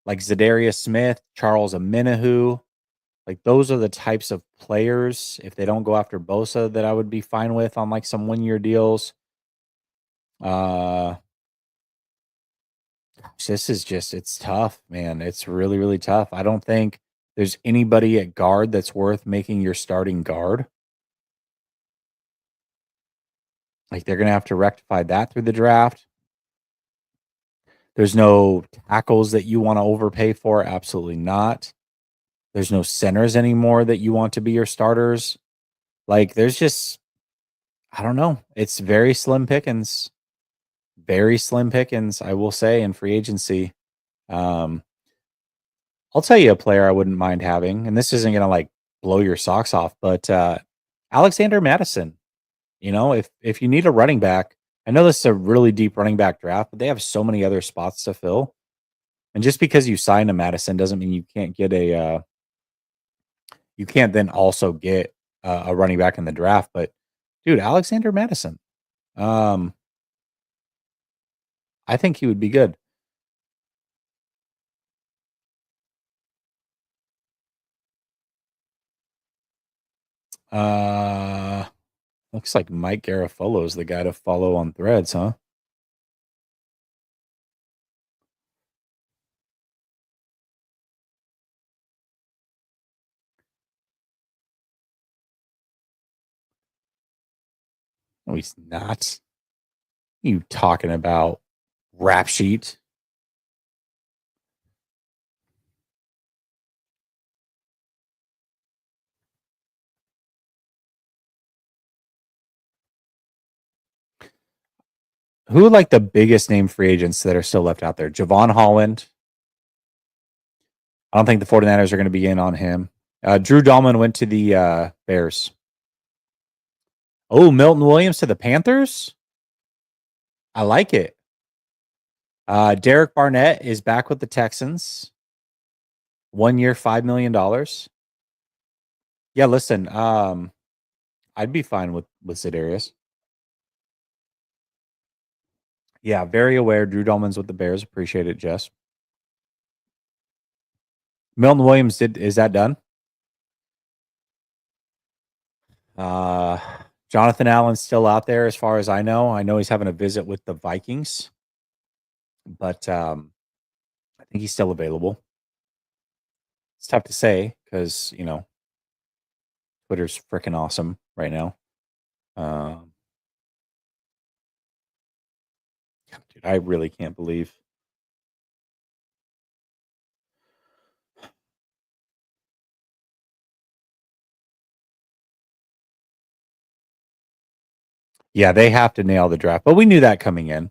like Zadarius Smith, Charles Omenihu. Like those are the types of players, if they don't go after Bosa, that I would be fine with on like some 1-year deals. This is just, it's tough, man. It's really, really tough. I don't think there's anybody at guard that's worth making your starting guard. Like they're going to have to rectify that through the draft. There's no tackles that you want to overpay for. Absolutely not. There's no centers anymore that you want to be your starters. Like there's just, I don't know. It's very slim pickings. Very slim pickings, I will say, in free agency. I'll tell you a player I wouldn't mind having, and this isn't going to like blow your socks off, but Alexander Madison. You know, if you need a running back, I know this is a really deep running back draft, but they have so many other spots to fill. And just because you sign a Madison doesn't mean you can't get you can't then also get a running back in the draft. But dude, Alexander Madison, I think he would be good. Uh, Looks like Mike Garafolo is the guy to follow on Threads, huh? No, he's not. You talking about rap sheet? Who are like the biggest name free agents that are still left out there? Javon Holland. I don't think the 49ers are going to be in on him. Drew Dahlman went to the Bears. Oh, Milton Williams to the Panthers? I like it. Derek Barnett is back with the Texans. 1 year, $5 million. Yeah, listen, I'd be fine with Zedarius. Yeah, very aware. Drew Dahlman's with the Bears. Appreciate it, Jess. Milton Williams is that done? Uh Jonathan Allen's still out there as far as I know. I know he's having a visit with the Vikings, but I think he's still available. It's tough to say because, Twitter's freaking awesome right now. Dude, I really can't believe. Yeah, they have to nail the draft, but we knew that coming in.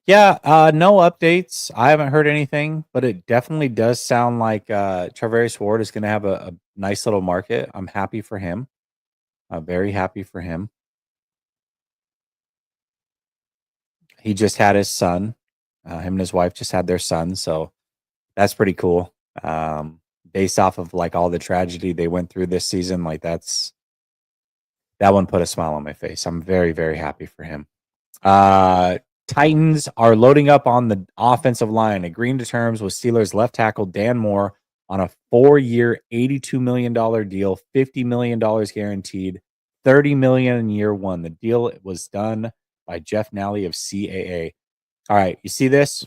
Yeah, no updates. I haven't heard anything, but it definitely does sound like Charvarius Ward is going to have a nice little market. I'm happy for him. Very happy for him. He just had his son. Him and his wife just had their son, so that's pretty cool. Based off of like all the tragedy they went through this season, like that one put a smile on my face. I'm very, very happy for him. Titans are loading up on the offensive line, agreeing to terms with Steelers left tackle Dan Moore on a 4-year, $82 million deal, $50 million guaranteed, $30 million in year one. The deal was done by Jeff Nally of CAA. All right, you see this?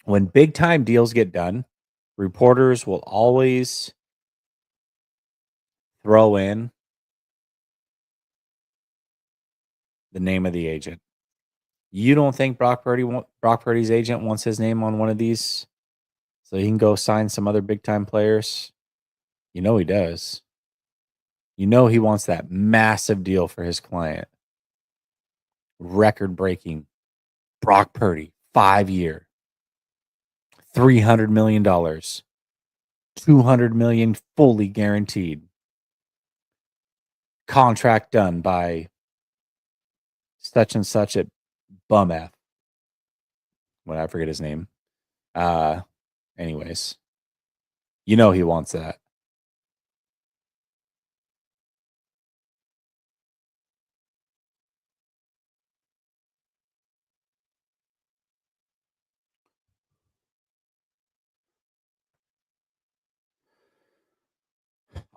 When big time deals get done, reporters will always throw in the name of the agent. You don't think Brock Purdy's agent wants his name on one of these so he can go sign some other big time players? You know he does. You know he wants that massive deal for his client. Record breaking. Brock Purdy, 5-year, $300 million, $200 million fully guaranteed. Contract done by such and such at bum F. When I forget his name. Anyways, you know he wants that.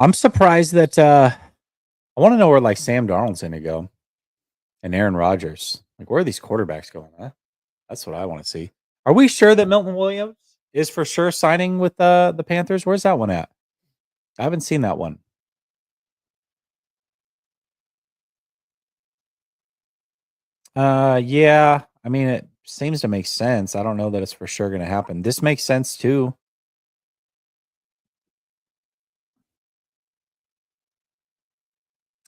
I'm surprised that I want to know where like Sam Darnold's going to go and Aaron Rodgers. Like, where are these quarterbacks going? Huh? That's what I want to see. Are we sure that Milton Williams is for sure signing with the Panthers? Where's that one at? I haven't seen that one. Yeah. I mean, it seems to make sense. I don't know that it's for sure going to happen. This makes sense too.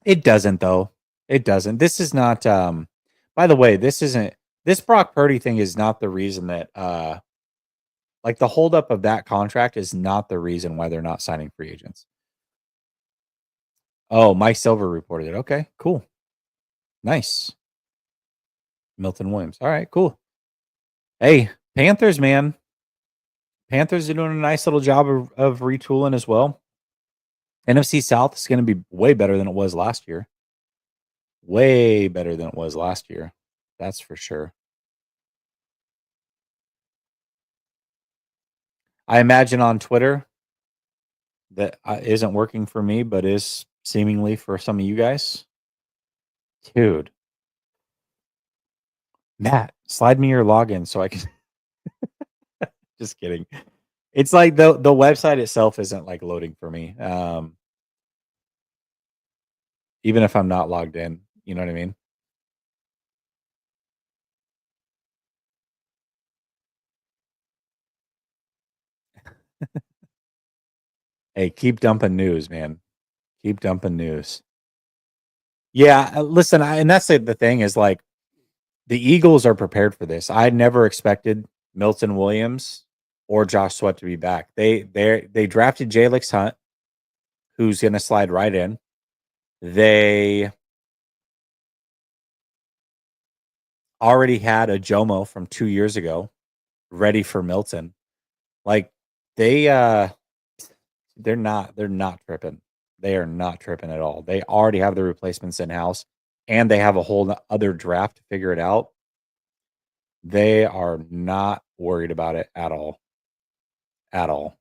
It doesn't though. It doesn't. This is not. By the way, this isn't. This Brock Purdy thing is not the reason that like the holdup of that contract is not the reason why they're not signing free agents. Oh, Mike Silver reported it. Okay, cool. Nice. Milton Williams. All right, cool. Hey, Panthers, man. Panthers are doing a nice little job of retooling as well. NFC South is going to be way better than it was last year. Way better than it was last year. That's for sure. I imagine on Twitter that isn't working for me, but is seemingly for some of you guys. Dude, Matt, slide me your login so I can. Just kidding. It's like the website itself isn't like loading for me. Even if I'm not logged in, you know what I mean? Hey, keep dumping news, man. Keep dumping news. Yeah, listen, and that's the thing is like the Eagles are prepared for this. I never expected Milton Williams or Josh Sweat to be back. They drafted Jalix Hunt, who's going to slide right in. They already had a Jomo from 2 years ago ready for Milton. Like they're not tripping. They are not tripping at all. They already have the replacements in house and they have a whole other draft to figure it out. They are not worried about it at all. At all.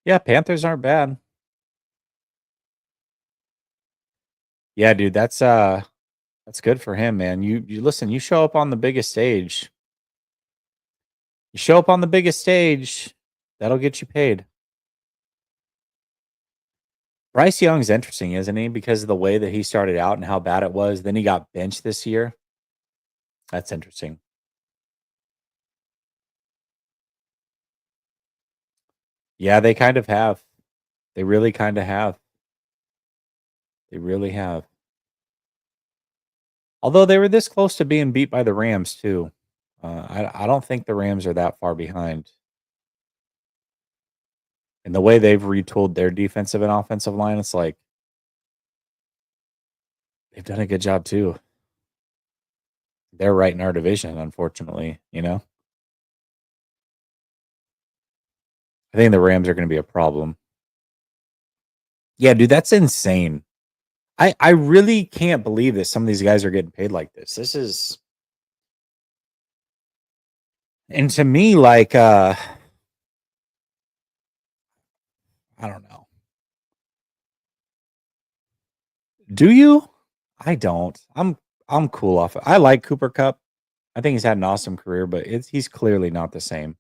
Yeah, Panthers aren't bad. Yeah, dude, that's good for him, man. You listen, you show up on the biggest stage. You show up on the biggest stage, that'll get you paid. Bryce Young's interesting, isn't he? Because of the way that he started out and how bad it was. Then he got benched this year. That's interesting. Yeah, they kind of have. They really kind of have. They really have. Although they were this close to being beat by the Rams too. I don't think the Rams are that far behind. And the way they've retooled their defensive and offensive line, it's like they've done a good job too. They're right in our division, unfortunately. I think the Rams are going to be a problem. Yeah, dude, that's insane. I really can't believe that some of these guys are getting paid like this. This is, and to me, like, I don't know. Do you? I don't. I'm cool off it. I like Cooper Cup. I think he's had an awesome career, but he's clearly not the same.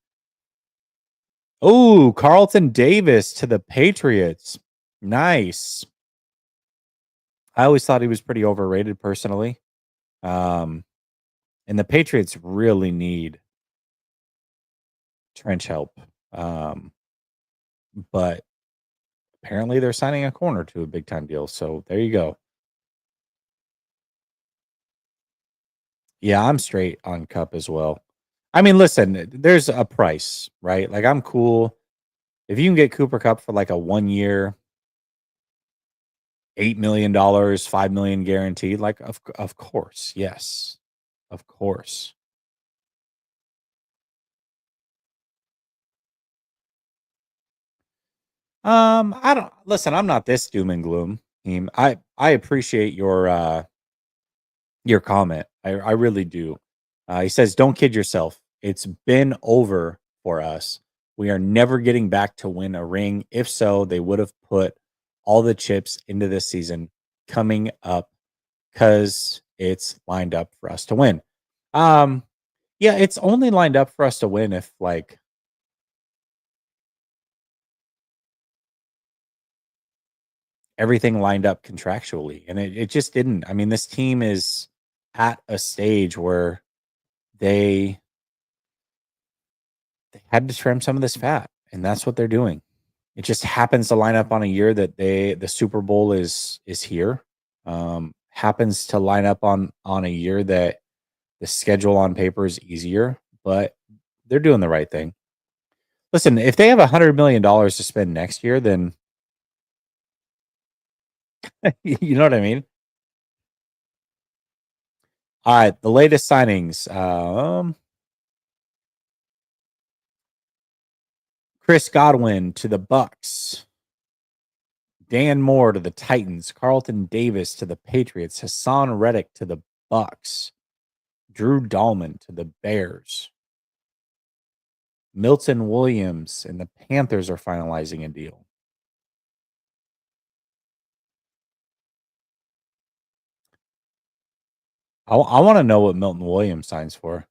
Oh, Carlton Davis to the Patriots. Nice. I always thought he was pretty overrated personally. Um, and the Patriots really need trench help. But apparently they're signing a corner to a big time deal. So there you go. Yeah, I'm straight on Cup as well. I mean, listen, there's a price, right? Like I'm cool. If you can get Cooper Cup for like a 1 year, $8 million, 5 million guaranteed, like of course, yes. Of course. I don't listen, I'm not this doom and gloom. I appreciate your comment. I really do. He says, "Don't kid yourself. It's been over for us. We are never getting back to win a ring. If so, they would have put all the chips into this season coming up because it's lined up for us to win." Um, yeah, it's only lined up for us to win if like everything lined up contractually, and it just didn't. I mean, this team is at a stage where they they had to trim some of this fat, and that's what they're doing. It just happens to line up on a year that the Super Bowl is here. Happens to line up on a year that the schedule on paper is easier, but they're doing the right thing. Listen, if they have $100 million to spend next year, then you know what I mean. All right, the latest signings. Chris Godwin to the Bucks. Dan Moore to the Titans, Carlton Davis to the Patriots, Hassan Reddick to the Bucks, Drew Dahlman to the Bears, Milton Williams and the Panthers are finalizing a deal. I want to know what Milton Williams signs for,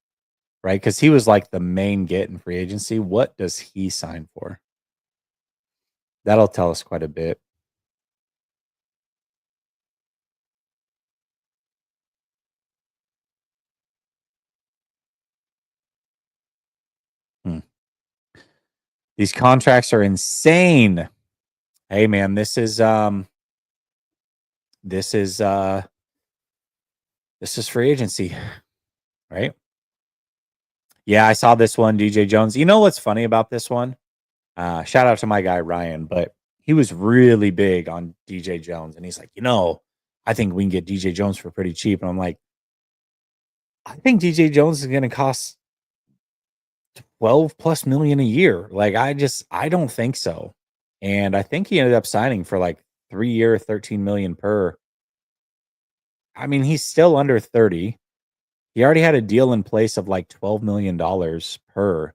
right? Because he was like the main get in free agency. What does he sign for? That'll tell us quite a bit. Hmm. These contracts are insane. Hey man, this is this is free agency, right? Yeah, I saw this one, DJ Jones. You know what's funny about this one? Shout out to my guy Ryan, but he was really big on DJ Jones, and he's like, I think we can get DJ Jones for pretty cheap. And I'm like, I think DJ Jones is going to cost 12 plus million a year. Like, I don't think so. And I think he ended up signing for like 3 year, 13 million per. I mean, he's still under 30. He already had a deal in place of like $12 million per.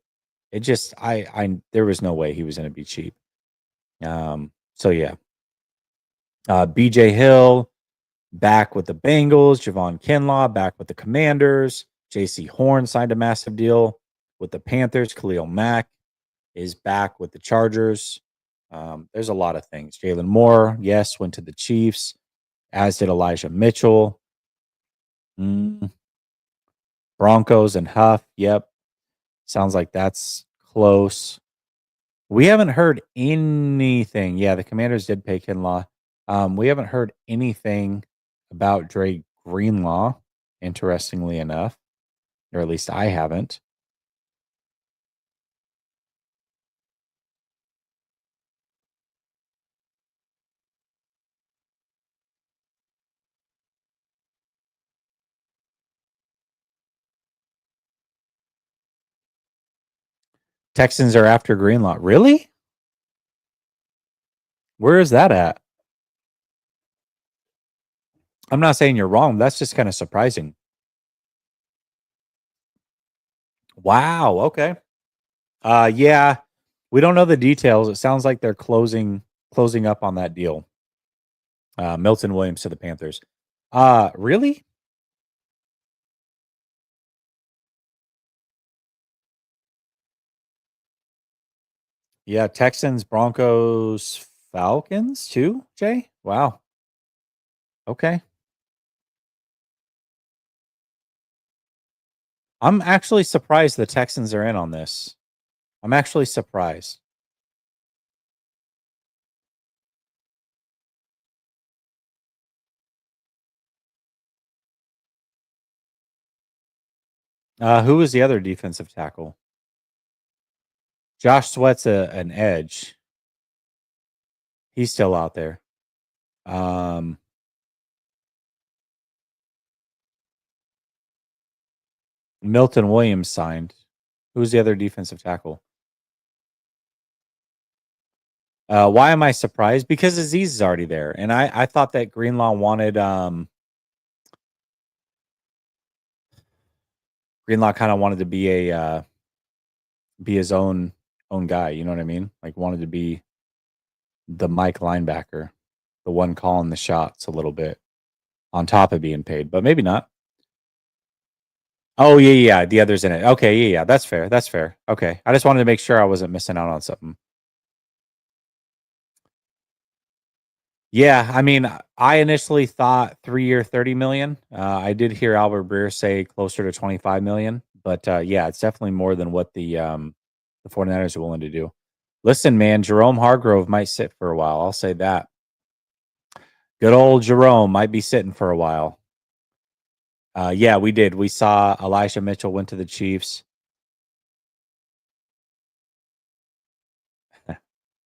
It just, there was no way he was going to be cheap. So yeah. BJ Hill, back with the Bengals. Javon Kinlaw back with the Commanders. J.C. Horn signed a massive deal with the Panthers. Khalil Mack is back with the Chargers. There's a lot of things. Jalen Moore, yes, went to the Chiefs, as did Elijah Mitchell. Broncos and Huff, yep. Sounds like that's close. We haven't heard anything. Yeah, the Commanders did pay Kinlaw. We haven't heard anything about Dre Greenlaw, interestingly enough, or at least I haven't. Texans are after Greenlaw. Really? Where is that at? I'm not saying you're wrong. That's just kind of surprising. Wow. Okay. Yeah. We don't know the details. It sounds like they're closing up on that deal. Milton Williams to the Panthers. Really? Yeah, Texans, Broncos, Falcons too, Jay? Wow. Okay. I'm actually surprised the Texans are in on this. I'm actually surprised. Who was the other defensive tackle? Josh Sweat's an edge. He's still out there. Um, Milton Williams signed. Who's the other defensive tackle? Why am I surprised? Because Aziz is already there, and I thought that Greenlaw wanted Greenlaw kind of wanted to be his own guy. You know what I mean? Like wanted to be the Mike linebacker, the one calling the shots a little bit on top of being paid, but maybe not. Oh yeah. The other's in it. Okay, yeah. That's fair. That's fair. Okay, I just wanted to make sure I wasn't missing out on something. Yeah, I mean, I initially thought 3 year, 30 million. I did hear Albert Breer say closer to 25 million, but yeah, it's definitely more than what the 49ers are willing to do. Listen, man, Jerome Hargrove might sit for a while. I'll say that. Good old Jerome might be sitting for a while. Yeah, we did. We saw Elijah Mitchell went to the Chiefs.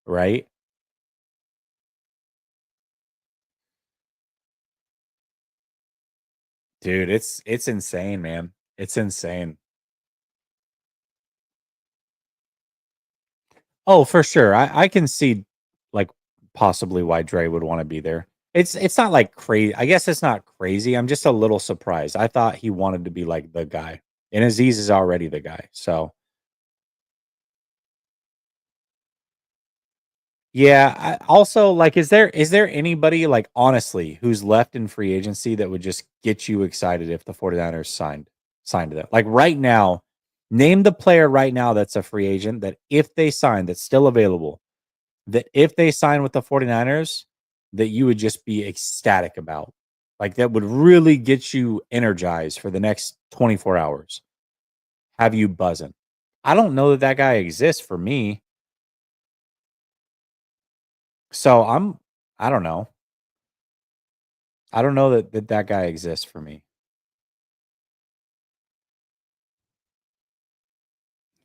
Right? Dude, it's insane, man. It's insane. Oh, for sure. I can see like possibly why Dre would want to be there. It's not like crazy. I guess it's not crazy. I'm just a little surprised. I thought he wanted to be like the guy. And Aziz is already the guy. So yeah, also like is there anybody like honestly who's left in free agency that would just get you excited if the 49ers signed that? Like right now, name the player right now that's a free agent that if they sign that's still available, that if they sign with the 49ers that you would just be ecstatic about. Like that would really get you energized for the next 24 hours. Have you buzzing? I don't know that that guy exists for me. So I don't know. I don't know that guy exists for me.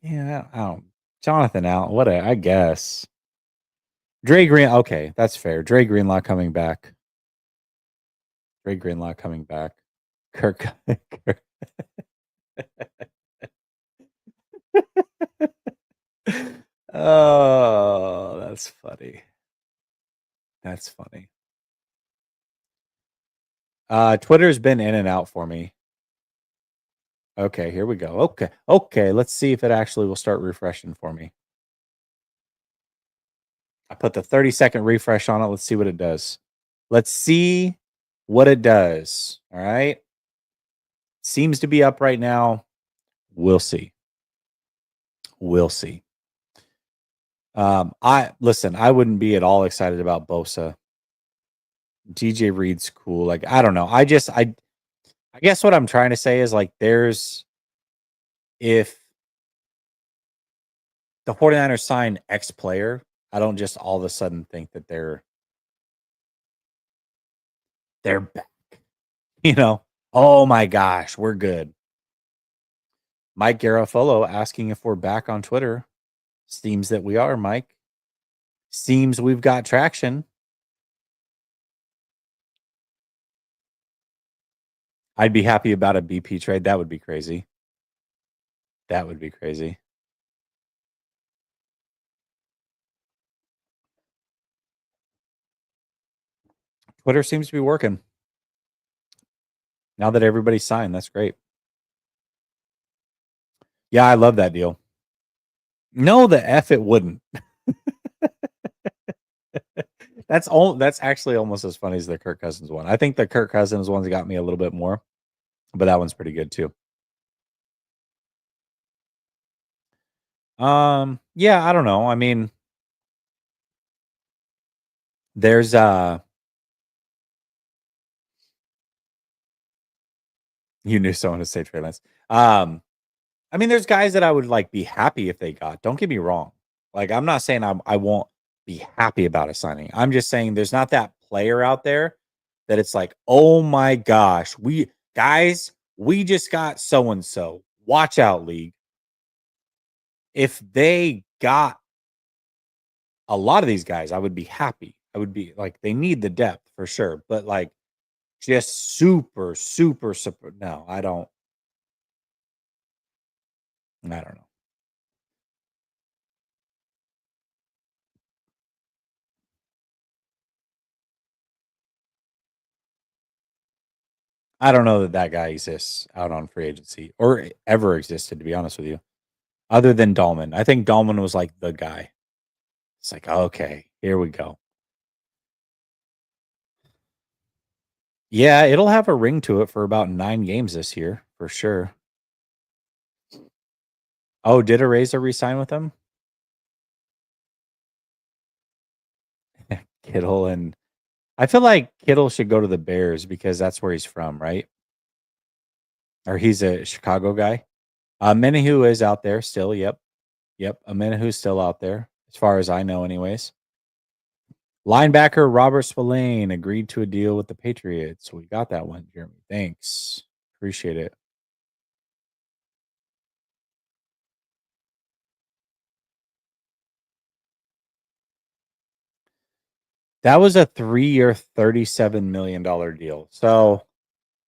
Yeah, I don't. Jonathan Allen, I guess. Dre Green. Okay, that's fair. Dre Greenlaw coming back. Dre Greenlaw coming back. Kirk. Kirk. Oh, that's funny. That's funny. Twitter's been in and out for me. Okay, here we go. Okay. Let's see if it actually will start refreshing for me. I put the 30-second refresh on it. Let's see what it does. Let's see what it does. All right. Seems to be up right now. We'll see. We'll see. I listen, I wouldn't be at all excited about Bosa. DJ Reed's cool. Like, I don't know. I guess what I'm trying to say is like there's if the 49ers sign X player, I don't just all of a sudden think that they're back. You know, oh my gosh, we're good. Mike Garofolo asking if we're back on Twitter. Seems that we are, Mike. Seems we've got traction. I'd be happy about a BP trade. That would be crazy. That would be crazy. Twitter seems to be working. Now that everybody's signed, that's great. Yeah, I love that deal. No, the F it wouldn't. That's actually almost as funny as the Kirk Cousins one. I think the Kirk Cousins one's got me a little bit more, but that one's pretty good too. Yeah, I don't know. I mean, there's you knew someone to say Trey Lance. I mean, there's guys that I would like be happy if they got. Don't get me wrong. Like, I'm not saying I won't be happy about a signing. I'm just saying there's not that player out there that it's like, oh my gosh, we just got so and so. Watch out, league. If they got a lot of these guys, I would be happy. I would be like, they need the depth for sure, but like, just super, super, super. No, I don't. I don't know. I don't know that that guy exists out on free agency or ever existed, to be honest with you, other than Dahlman. I think Dahlman was like the guy. It's like, okay, here we go. Yeah, it'll have a ring to it for about 9 games this year, for sure. Oh, did Areza resign with him? Kittle and I feel like Kittle should go to the Bears because that's where he's from, right? Or he's a Chicago guy. Menahu is out there still. Yep. Yep. Menahu's still out there, as far as I know, anyways. Linebacker Robert Spillane agreed to a deal with the Patriots. We got that one, Jeremy. Thanks. Appreciate it. That was a 3-year, $37 million deal. So,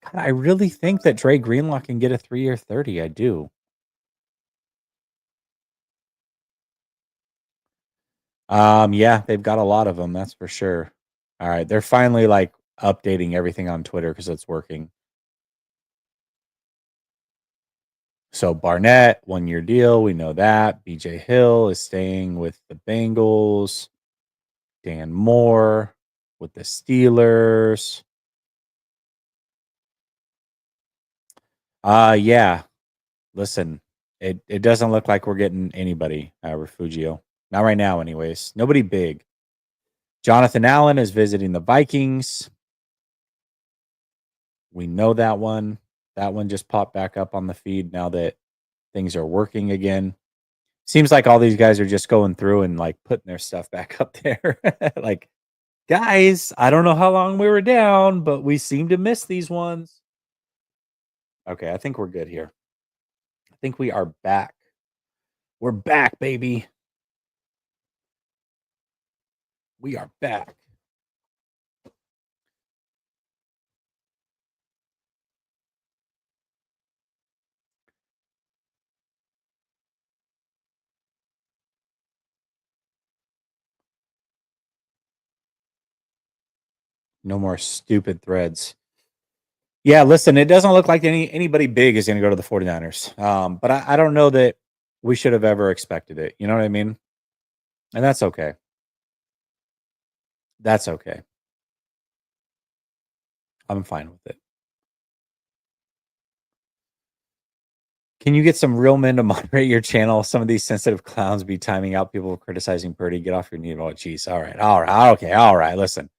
God, I really think that Dre Greenlaw can get a 3-year 30. I do. Yeah, they've got a lot of them. That's for sure. All right, they're finally like updating everything on Twitter because it's working. So Barnett, 1-year deal. We know that. BJ Hill is staying with the Bengals. Dan Moore with the Steelers. Yeah. Listen, it doesn't look like we're getting anybody, Refugio. Not right now, anyways. Nobody big. Jonathan Allen is visiting the Vikings. We know that one. That one just popped back up on the feed now that things are working again. Seems like all these guys are just going through and like putting their stuff back up there. Like, guys, I don't know how long we were down, but we seem to miss these ones. Okay, I think we're good here. I think we are back. We're back, baby. We are back. No more stupid threads. Yeah, listen, it doesn't look like anybody big is going to go to the 49ers. But I don't know that we should have ever expected it. You know what I mean? And that's okay. That's okay. I'm fine with it. Can you get some real men to moderate your channel? Some of these sensitive clowns be timing out people criticizing Purdy. Get off your knee. Oh, jeez. All right. Okay. All right. Listen.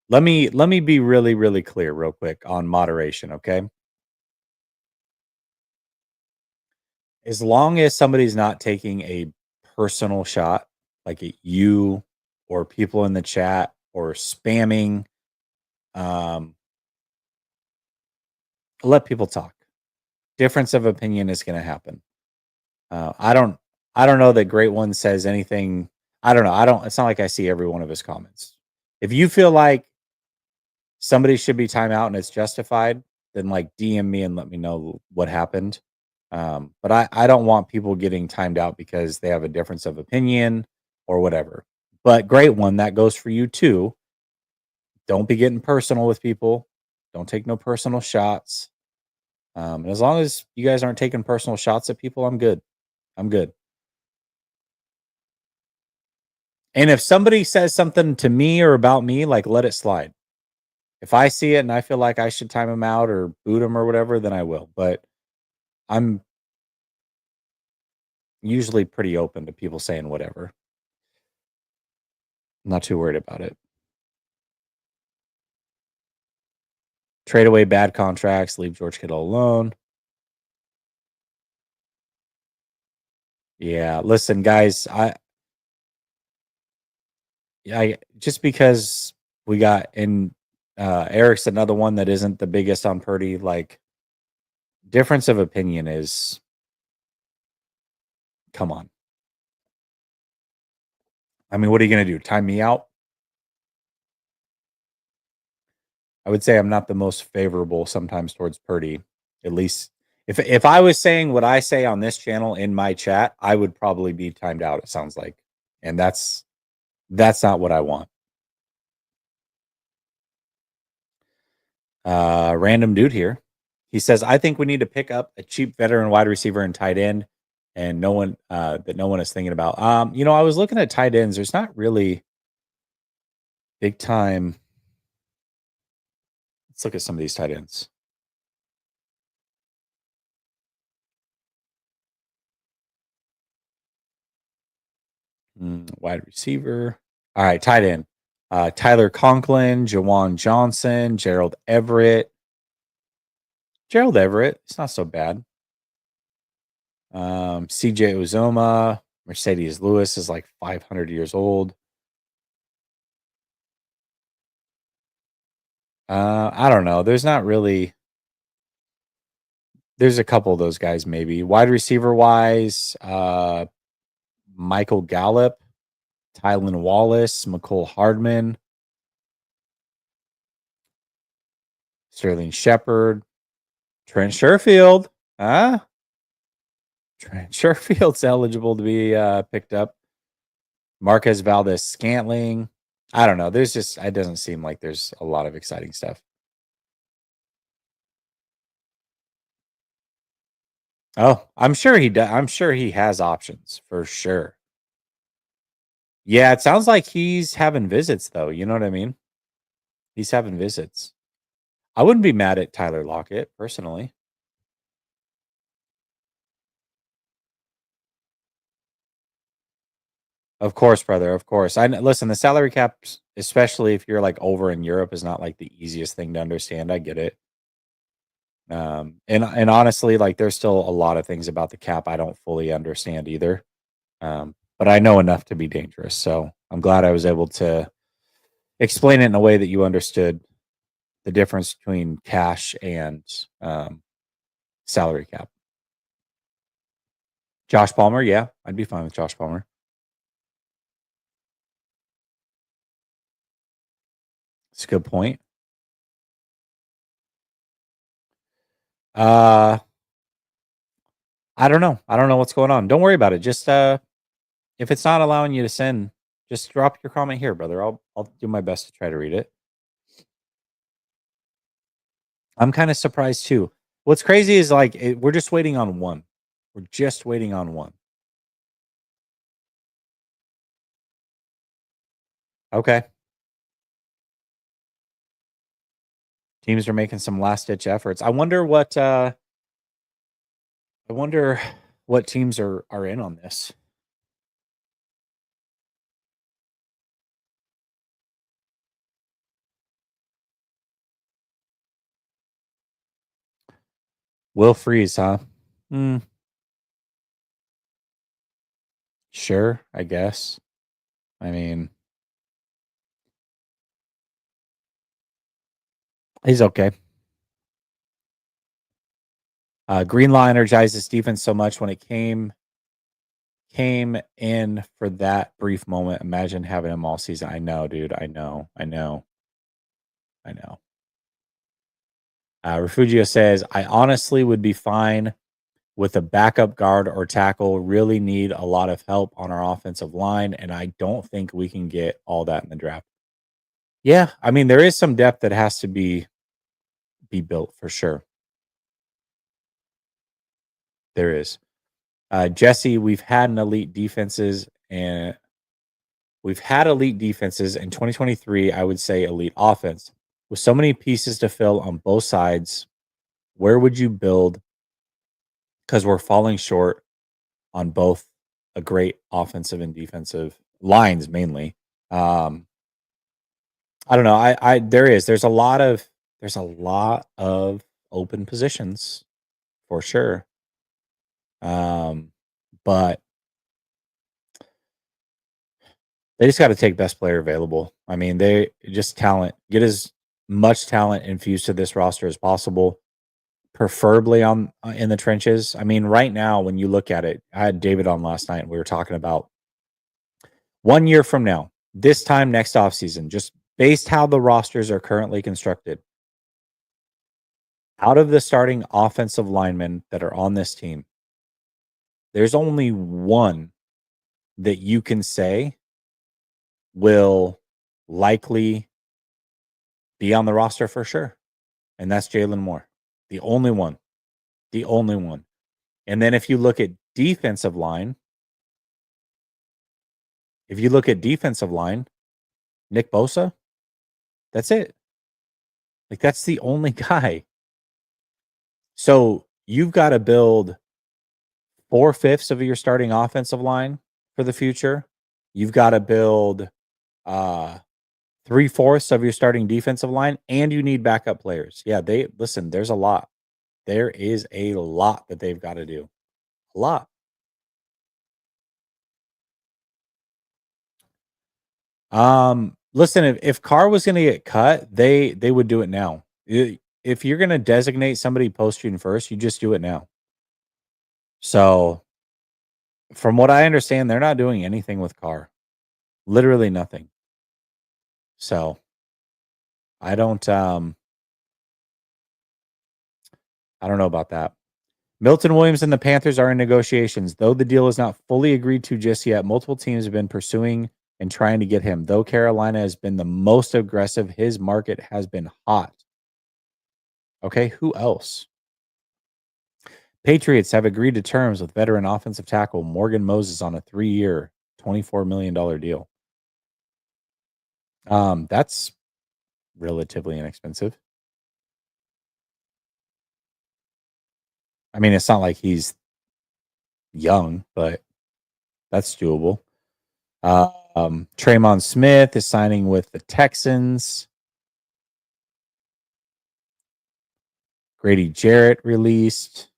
Let me be really, really clear real quick on moderation, okay? As long as somebody's not taking a personal shot, like at you or people in the chat or spamming, um, let people talk. Difference of opinion is going to happen. Uh, I don't, I don't know that Great One says anything. I don't know. I don't. It's not like I see every one of his comments. If you feel like somebody should be timeout and it's justified, then like DM me and let me know what happened. But I don't want people getting timed out because they have a difference of opinion or whatever. But Great One, that goes for you too. Don't be getting personal with people. Don't take no personal shots. And as long as you guys aren't taking personal shots at people, I'm good. I'm good. And if somebody says something to me or about me, like let it slide. If I see it and I feel like I should time them out or boot them or whatever, then I will. But I'm usually pretty open to people saying whatever. I'm not too worried about it. Trade away bad contracts, leave George Kittle alone. Yeah, listen, guys, I just because we got in Eric's another one that isn't the biggest on Purdy, like difference of opinion is come on. I mean, what are you gonna do? Time me out? I would say I'm not the most favorable sometimes towards Purdy. At least if I was saying what I say on this channel in my chat, I would probably be timed out, it sounds like. And that's not what I want. Random dude here. He says, I think we need to pick up a cheap veteran wide receiver and tight end, and no one that no one is thinking about. I was looking at tight ends. There's not really big time. Let's look at some of these tight ends. Wide receiver. All right, tight end. Tyler Conklin, Jawan Johnson, Gerald Everett. Gerald Everett, it's not so bad. CJ Uzoma, Mercedes Lewis is like 500 years old. I don't know. There's not really. There's a couple of those guys maybe. Wide receiver wise, Michael Gallup, Tylen Wallace, McCole Hardman, Sterling Shepard, Trent Sherfield. Huh? Trent Sherfield's eligible to be picked up. Marquez Valdez Scantling. I don't know. There's just it doesn't seem like there's a lot of exciting stuff. Oh, I'm sure he does. I'm sure he has options for sure. Yeah, it sounds like he's having visits though. You know what I mean? He's having visits. I wouldn't be mad at Tyler Lockett personally. Of course, brother. Of course. Listen. The salary cap, especially if you're like over in Europe, is not like the easiest thing to understand. I get it. And honestly, like there's still a lot of things about the cap I don't fully understand either. But I know enough to be dangerous. So I'm glad I was able to explain it in a way that you understood the difference between cash and salary cap. Josh Palmer, yeah, I'd be fine with Josh Palmer. It's a good point. Uh, I don't know. I don't know what's going on. Don't worry about it. Just if it's not allowing you to send, just drop your comment here, brother. I'll do my best to try to read it. I'm kind of surprised too. What's crazy is like we're just waiting on one. We're just waiting on one. Okay. Teams are making some last-ditch efforts. I wonder what teams are in on this. Will Freeze, huh? Hmm. Sure, I guess. I mean, he's okay. Greenlaw energized his defense so much when it came in for that brief moment. Imagine having him all season. I know, dude. I know. Refugio says, I honestly would be fine with a backup guard or tackle. Really need a lot of help on our offensive line, and I don't think we can get all that in the draft. Yeah, I mean, there is some depth that has to be built for sure. There is. Jesse, we've had elite defenses in 2023. I would say elite offense with so many pieces to fill on both sides. Where would you build? Because we're falling short on both a great offensive and defensive lines, mainly. Um, I don't know. There's a lot of open positions for sure. But they just got to take best player available. I mean, they just get as much talent infused to this roster as possible, preferably on in the trenches. I mean, right now, when you look at it, I had David on last night and we were talking about 1 year from now, this time next offseason, just based how the rosters are currently constructed, out of the starting offensive linemen that are on this team, there's only one that you can say will likely be on the roster for sure. And that's Jalen Moore. The only one. The only one. And then if you look at defensive line, Nick Bosa, that's it. Like, that's the only guy. So you've got to build 4/5 of your starting offensive line for the future. You've got to build 3/4 of your starting defensive line, and you need backup players. Yeah, there's a lot. There is a lot that they've got to do. A lot. Listen, if Carr was going to get cut, they would do it now. If you're going to designate somebody post June 1st, you just do it now. So, from what I understand, they're not doing anything with Carr. Literally nothing. So, I don't know about that. Milton Williams and the Panthers are in negotiations, though the deal is not fully agreed to just yet. Multiple teams have been pursuing and trying to get him. Though Carolina has been the most aggressive, his market has been hot. Okay, who else? Patriots have agreed to terms with veteran offensive tackle Morgan Moses on a 3-year, $24 million deal. That's relatively inexpensive. I mean, it's not like he's young, but that's doable. Traymon Smith is signing with the Texans. Grady Jarrett released.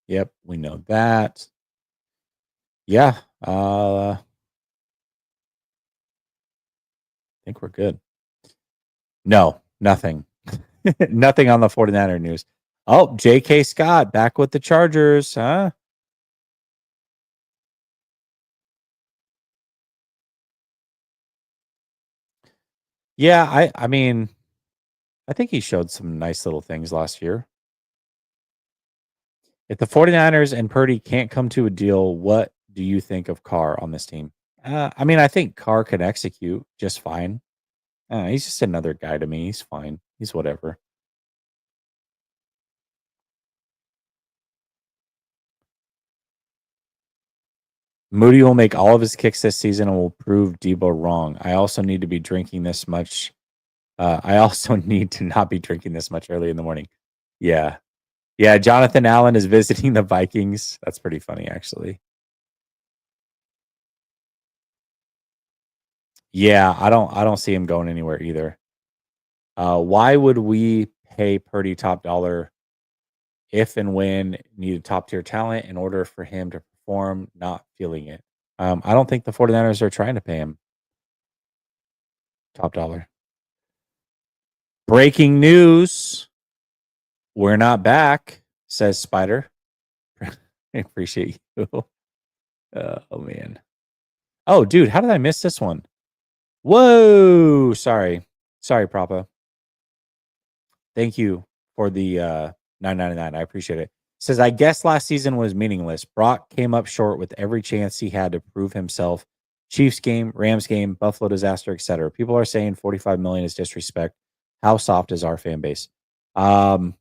Yep, we know that. Yeah, I think we're good. No, nothing. Nothing on the 49er news. Oh, J.K. Scott back with the Chargers, huh? Yeah, I mean, I think he showed some nice little things last year. If the 49ers and Purdy can't come to a deal, what do you think of Carr on this team? I mean, I think Carr could execute just fine. He's just another guy to me. He's fine. He's whatever. Moody will make all of his kicks this season and will prove Debo wrong. I also need to be drinking this much I also need to not be drinking this much early in the morning. Yeah. Yeah, Jonathan Allen is visiting the Vikings. That's pretty funny, actually. Yeah, I don't see him going anywhere either. Why would we pay Purdy top dollar if and when needed top tier talent in order for him to perform? Not feeling it. I don't think the 49ers are trying to pay him top dollar. Breaking news. We're not back, says Spider. I appreciate you. Oh man. Oh, dude, how did I miss this one? Whoa. Sorry, Propa. Thank you for the 9.99. I appreciate it. Says, I guess last season was meaningless. Brock came up short with every chance he had to prove himself. Chiefs game, Rams game, Buffalo disaster, etc. People are saying 45 million is disrespect. How soft is our fan base? Um,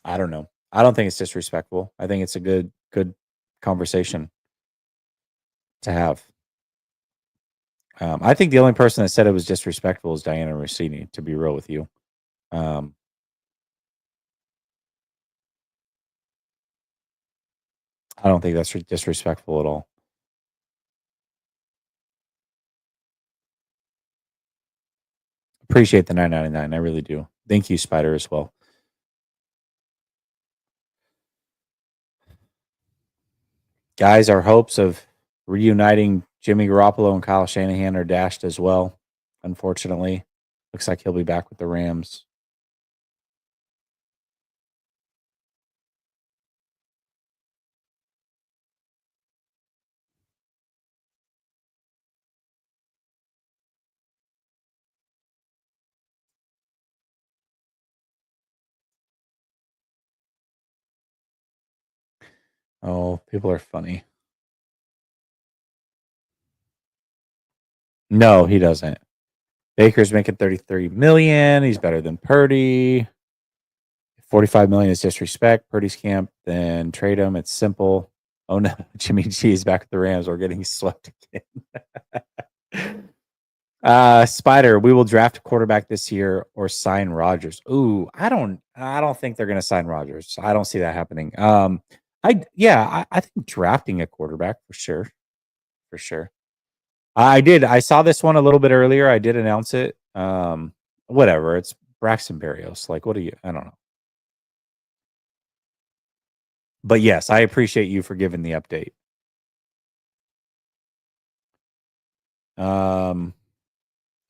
I don't know. I don't think it's disrespectful. I think it's a good conversation to have. I think the only person that said it was disrespectful is Diana Rossini, to be real with you. Um, I don't think that's disrespectful at all. Appreciate the 9.99. I really do. Thank you, Spider, as well. Guys, our hopes of reuniting Jimmy Garoppolo and Kyle Shanahan are dashed as well. Unfortunately, looks like he'll be back with the Rams. Oh, people are funny. No, he doesn't. Baker's making 33 million. He's better than Purdy. 45 million is disrespect. Purdy's camp, then trade him. It's simple. Oh no, Jimmy G is back at the Rams. We're getting swept again. Spider, we will draft a quarterback this year or sign Rodgers. Ooh, I don't think they're gonna sign Rodgers. I don't see that happening. I think drafting a quarterback for sure. For sure. I did. I saw this one a little bit earlier. I did announce it. Whatever. It's Braxton Berrios. Like, what do you? I don't know. But yes, I appreciate you for giving the update. Um,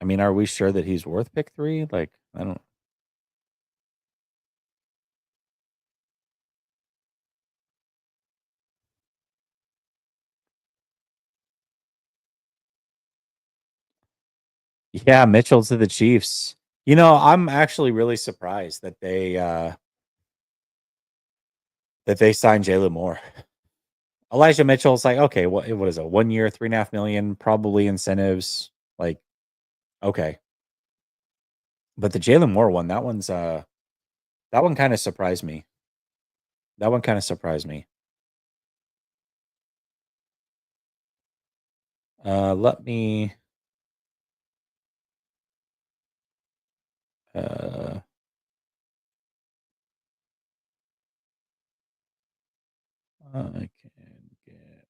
I mean, are we sure that he's worth pick 3? Like, I don't. Yeah, Mitchell to the Chiefs. I'm actually really surprised that they signed Jalen Moore. Elijah Mitchell's like, okay, what is it? 1 year, 3.5 million, probably incentives. Like, okay. But the Jalen Moore one, that one kind of surprised me. That one kind of surprised me. Let me uh I can get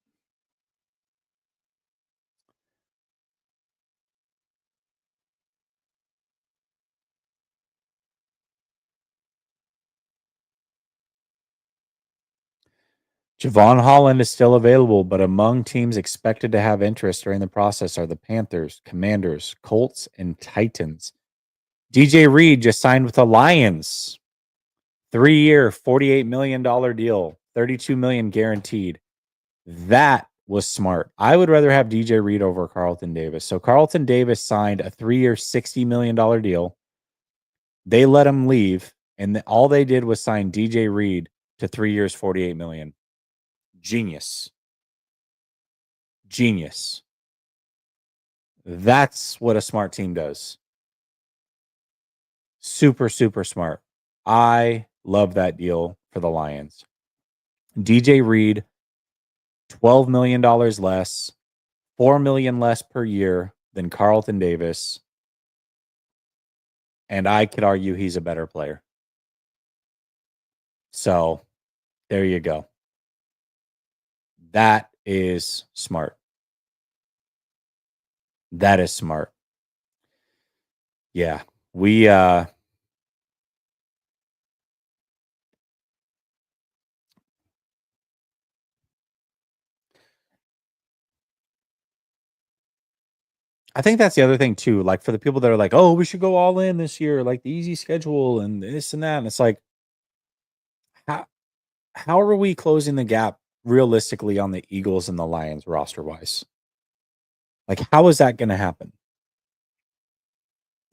Javon Holland is still available, but among teams expected to have interest during the process are the Panthers, Commanders, Colts, and Titans. DJ Reed just signed with the Lions. 3-year, $48 million deal, 32 million guaranteed. That was smart. I would rather have DJ Reed over Carlton Davis. So Carlton Davis signed a 3-year, $60 million deal. They let him leave, and all they did was sign DJ Reed to 3 years, 48 million. Genius. Genius. That's what a smart team does. Super, super smart. I love that deal for the Lions. DJ Reed, $12 million less, $4 million less per year than Carlton Davis. And I could argue he's a better player. So there you go. That is smart. That is smart. Yeah. We I think that's the other thing too. Like for the people that are like, "Oh, we should go all in this year, like the easy schedule and this and that." And it's like, how how are we closing the gap realistically on the Eagles and the Lions roster wise? Like, how is that going to happen?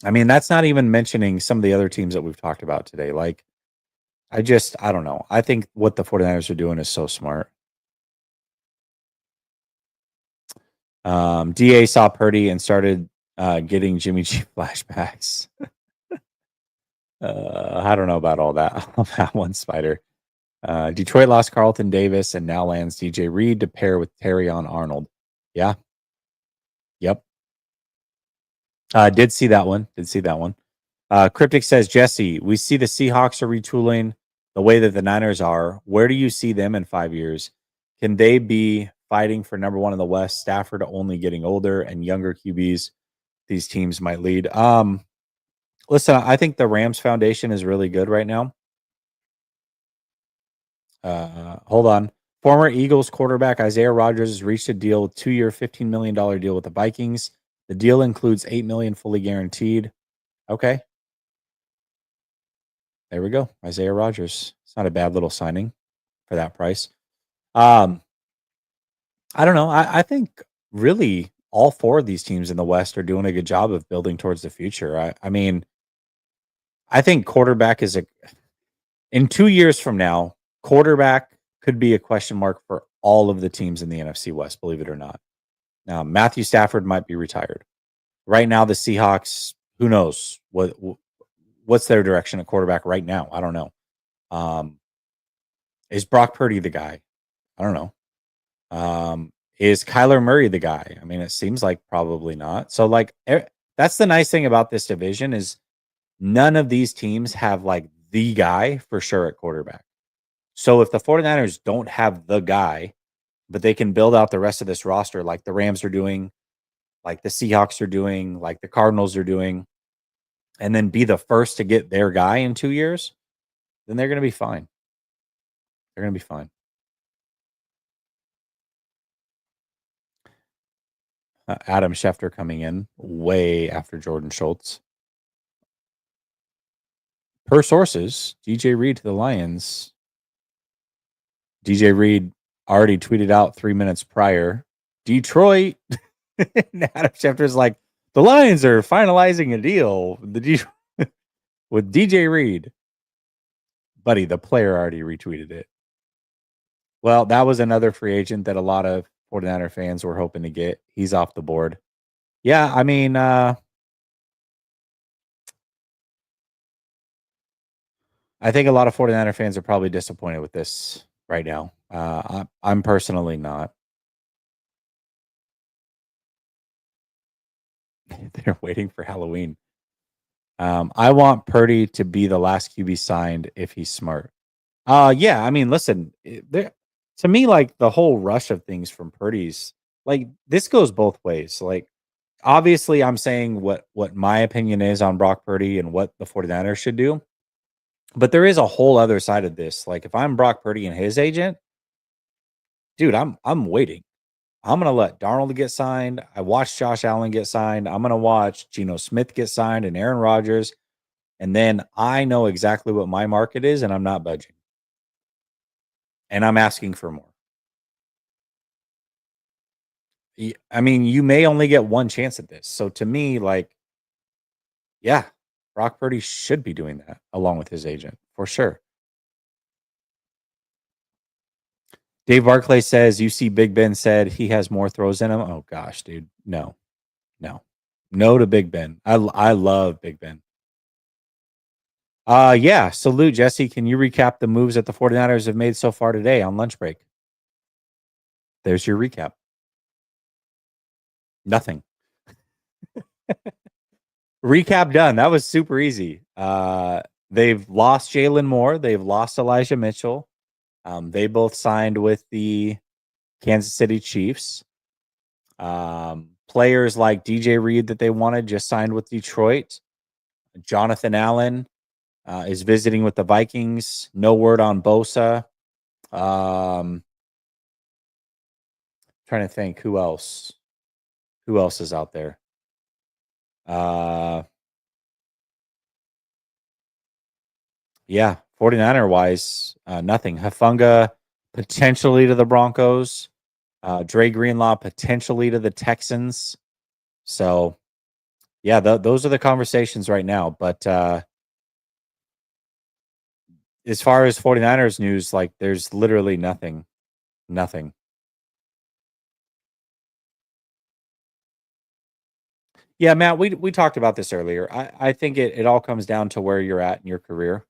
I mean, that's not even mentioning some of the other teams that we've talked about today. Like, I don't know. I think what the 49ers are doing is so smart. DA saw Purdy and started getting Jimmy G flashbacks. I don't know about all that on that one, Spider. Detroit lost Carlton Davis and now lands DJ Reed to pair with Terrion Arnold. Yeah. Yep. Did see that one. Did see that one. Cryptic says, Jesse, we see the Seahawks are retooling the way that the Niners are. Where do you see them in 5 years? Can they be fighting for number one in the West? Stafford only getting older and younger QBs. These teams might lead. Listen, I think the Rams foundation is really good right now. Hold on. Former Eagles quarterback Isaiah Rodgers has reached a deal with 2-year, $15 million deal with the Vikings. The deal includes $8 million fully guaranteed. Okay. There we go. Isaiah Rodgers. It's not a bad little signing for that price. I don't know. I think really all four of these teams in the West are doing a good job of building towards the future. I mean, I think quarterback is in 2 years from now, quarterback could be a question mark for all of the teams in the NFC West, believe it or not. Now, Matthew Stafford might be retired. Right now, the Seahawks, who knows what's their direction at quarterback right now? I don't know. Is Brock Purdy the guy? I don't know. Is Kyler Murray the guy? I mean, it seems like probably not. So, like, that's the nice thing about this division is none of these teams have like the guy for sure at quarterback. So if the 49ers don't have the guy, but they can build out the rest of this roster like the Rams are doing, like the Seahawks are doing, like the Cardinals are doing, and then be the first to get their guy in 2 years, then they're going to be fine. They're going to be fine. Adam Schefter coming in way after Jordan Schultz. Per sources, DJ Reed to the Lions. DJ Reed already tweeted out 3 minutes prior. Detroit. Adam Schefter's like, the Lions are finalizing a deal with DJ Reed. Buddy, the player already retweeted it. Well, that was another free agent that a lot of 49er fans were hoping to get. He's off the board. Yeah, I mean, I think a lot of 49er fans are probably disappointed with this right now. I'm personally not. They're waiting for Halloween. I want Purdy to be the last QB signed if he's smart. Yeah, I mean, listen, to me, like the whole rush of things from Purdy's, like this goes both ways. Like, obviously, I'm saying what my opinion is on Brock Purdy and what the 49ers should do. But there is a whole other side of this. Like, if I'm Brock Purdy and his agent, dude, I'm waiting. I'm gonna let Darnold get signed. I watched Josh Allen get signed. I'm gonna watch Geno Smith get signed and Aaron Rodgers. And then I know exactly what my market is, and I'm not budging. And I'm asking for more. I mean, you may only get one chance at this. So to me, like, yeah, Brock Purdy should be doing that along with his agent for sure. Dave Barclay says, you see Big Ben said he has more throws in him. Oh gosh, dude. No. No to Big Ben. I love Big Ben. Yeah. Salute, Jesse. Can you recap the moves that the 49ers have made so far today on lunch break? There's your recap. Nothing. Recap done. That was super easy. They've lost Jalen Moore. They've lost Elijah Mitchell. They both signed with the Kansas City Chiefs. Players like DJ Reed that they wanted just signed with Detroit. Jonathan Allen is visiting with the Vikings. No word on Bosa. Trying to think who else. Who else is out there? Yeah, 49er wise, nothing. Hafunga potentially to the Broncos. Dre Greenlaw potentially to the Texans. So, yeah, those are the conversations right now. But as far as 49ers news, like there's literally nothing. Nothing. Yeah, Matt, we talked about this earlier. I think it all comes down to where you're at in your career.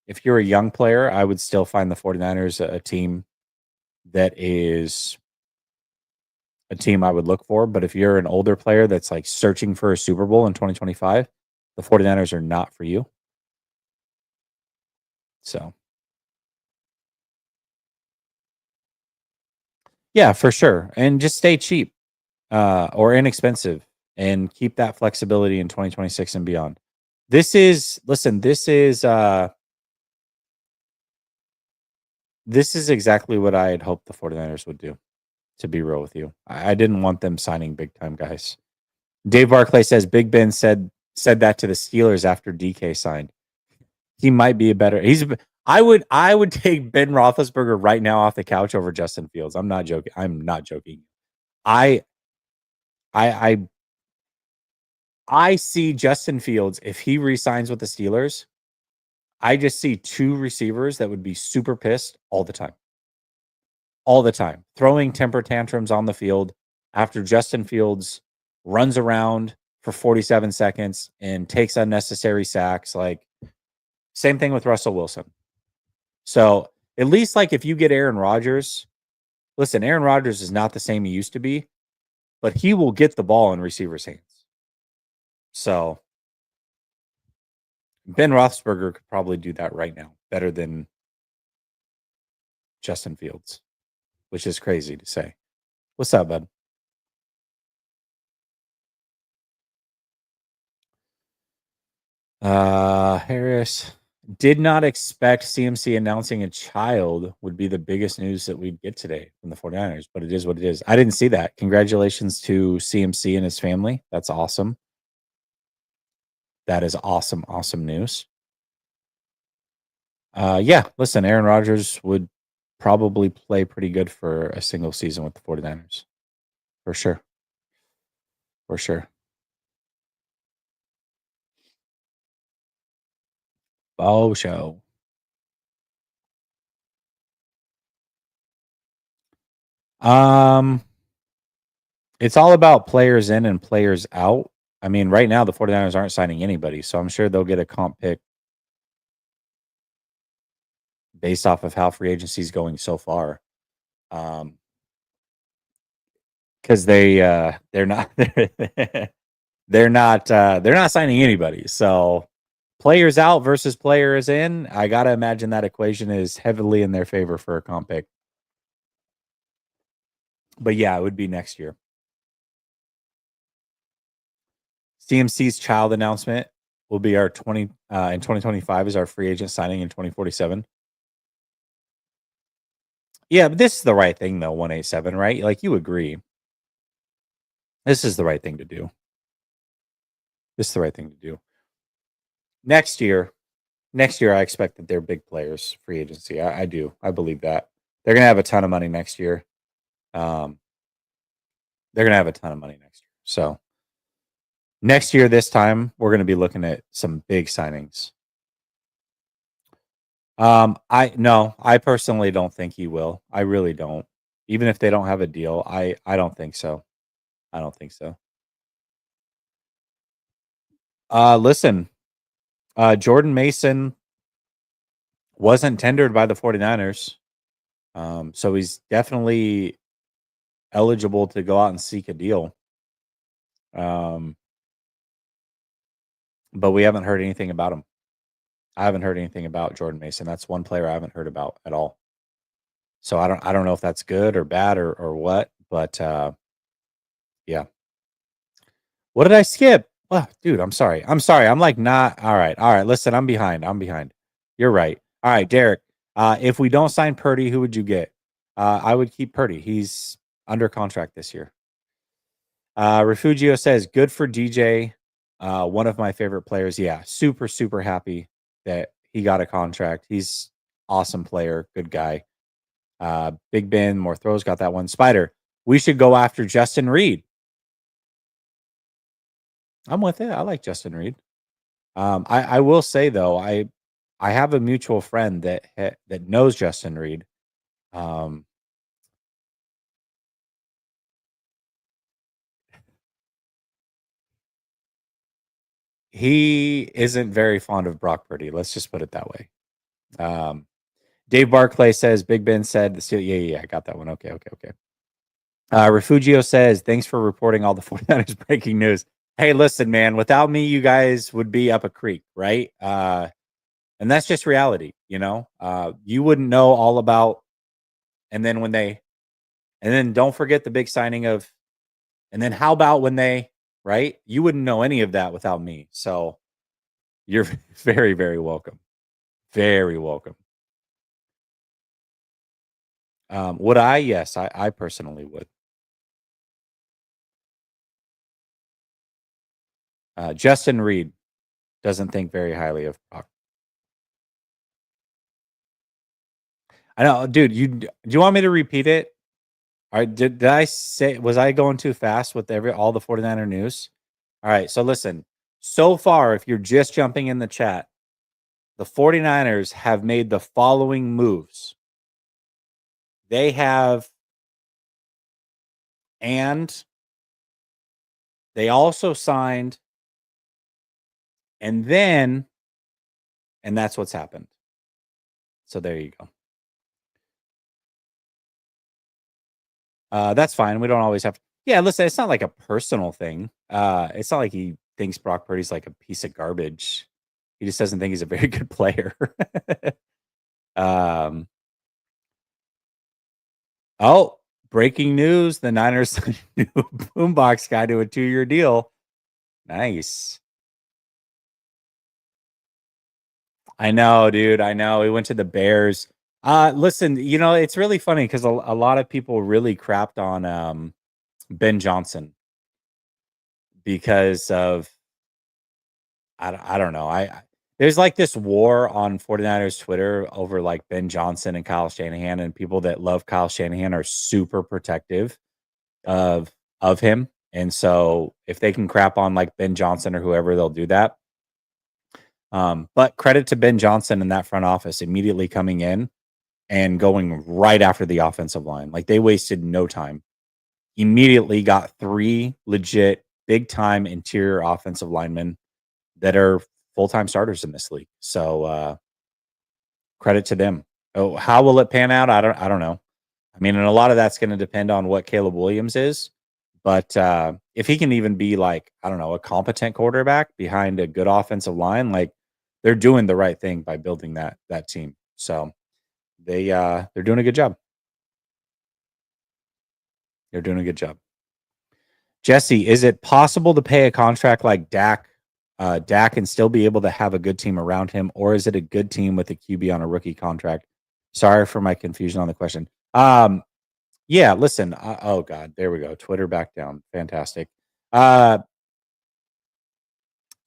If you're a young player, I would still find the 49ers a team that is a team I would look for. But if you're an older player that's like searching for a Super Bowl in 2025, the 49ers are not for you. So, yeah, for sure. And just stay cheap or inexpensive and keep that flexibility in 2026 and beyond. This is exactly what I had hoped the 49ers would do, to be real with you. I didn't want them signing big time guys. Dave Barclay says Big Ben said that to the Steelers after DK signed. He might be a better. I would take Ben Roethlisberger right now off the couch over Justin Fields. I'm not joking. I'm not joking. I I I I see Justin Fields if he resigns with the Steelers. I just see two receivers that would be super pissed all the time, throwing temper tantrums on the field after Justin Fields runs around for 47 seconds and takes unnecessary sacks. Like, same thing with Russell Wilson. So at least like if you get Aaron Rodgers, listen, Aaron Rodgers is not the same he used to be, but he will get the ball in receivers' hands. So Ben Roethlisberger could probably do that right now better than Justin Fields, which is crazy to say. What's up, bud? Harris did not expect CMC announcing a child would be the biggest news that we'd get today from the 49ers, but it is what it is. I didn't see that. Congratulations to CMC and his family. That's awesome. That is awesome, awesome news. Yeah, listen, Aaron Rodgers would probably play pretty good for a single season with the 49ers. For sure. For sure. Oh, show. Um, it's all about players in and players out. I mean, right now the 49ers aren't signing anybody, so I'm sure they'll get a comp pick based off of how free agency is going so far. Because they're not they're not signing anybody. So players out versus players in, I gotta imagine that equation is heavily in their favor for a comp pick. But yeah, it would be next year. CMC's child announcement will be our 20 in 2025 is our free agent signing in 2047. Yeah, but this is the right thing though, 187, right? Like you agree. This is the right thing to do. This is the right thing to do. Next year, I expect that they're big players, free agency. I do. I believe that. They're gonna have a ton of money next year. Um, they're gonna have a ton of money next year. So next year, this time, we're gonna be looking at some big signings. I personally don't think he will. I really don't. Even if they don't have a deal, I don't think so. I don't think so. Listen, Jordan Mason wasn't tendered by the 49ers. So he's definitely eligible to go out and seek a deal. Um, but we haven't heard anything about him. I haven't heard anything about Jordan Mason. That's one player I haven't heard about at all. So I don't know if that's good or bad or what, but yeah. What did I skip? Oh, dude, I'm sorry. I'm sorry. I'm like not all right. All right. Listen, I'm behind. I'm behind. You're right. All right, Derek. If we don't sign Purdy, who would you get? I would keep Purdy. He's under contract this year. Refugio says, good for DJ. One of my favorite players. Yeah, super, super happy that he got a contract. He's awesome player, good guy. Big Ben, more throws, got that one. Spider, we should go after Justin Reed. I'm with it. I like Justin Reed. I will say though, I have a mutual friend that knows Justin Reed. He isn't very fond of Brock Purdy. Let's just put it that way. Dave Barclay says Big Ben said the Steel. Yeah, I got that one. Okay. Refugio says, thanks for reporting all the 49ers breaking news. Hey, listen, man, without me, you guys would be up a creek, right? And that's just reality, you know? You wouldn't know all about, and then don't forget the big signing of, and then how about when they, right? You wouldn't know any of that without me. So you're very, very welcome. Very welcome. Would I? Yes, I personally would. Justin Reed doesn't think very highly of Brock. I know, dude. Do you want me to repeat it? All right, did I say, was I going too fast with all the 49er news? All right, so listen. So far, if you're just jumping in the chat, the 49ers have made the following moves. They have, and they also signed, and that's what's happened. So there you go. That's fine. We don't always have to. Yeah, listen, it's not like a personal thing. It's not like he thinks Brock Purdy's like a piece of garbage. He just doesn't think he's a very good player. Oh, breaking news. The Niners signed a new boombox guy to a 2-year deal. Nice. I know, dude. I know. He went to the Bears. Listen, it's really funny because a lot of people really crapped on Ben Johnson because of I don't know. There's like this war on 49ers Twitter over like Ben Johnson and Kyle Shanahan, and people that love Kyle Shanahan are super protective of him. And so if they can crap on like Ben Johnson or whoever, they'll do that. But credit to Ben Johnson in that front office immediately coming in and going right after the offensive line. Like they wasted no time. Immediately got 3 legit big time interior offensive linemen that are full-time starters in this league. So credit to them. Oh, how will it pan out? I don't know. I mean, and a lot of that's going to depend on what Caleb Williams is. But if he can even be like, I don't know, a competent quarterback behind a good offensive line, like they're doing the right thing by building that team. So they're doing a good job. They're doing a good job. Jesse, is it possible to pay a contract like Dak and still be able to have a good team around him, or is it a good team with a QB on a rookie contract? Sorry for my confusion on the question. Yeah, listen. Oh God, there we go. Twitter back down. Fantastic. Yeah,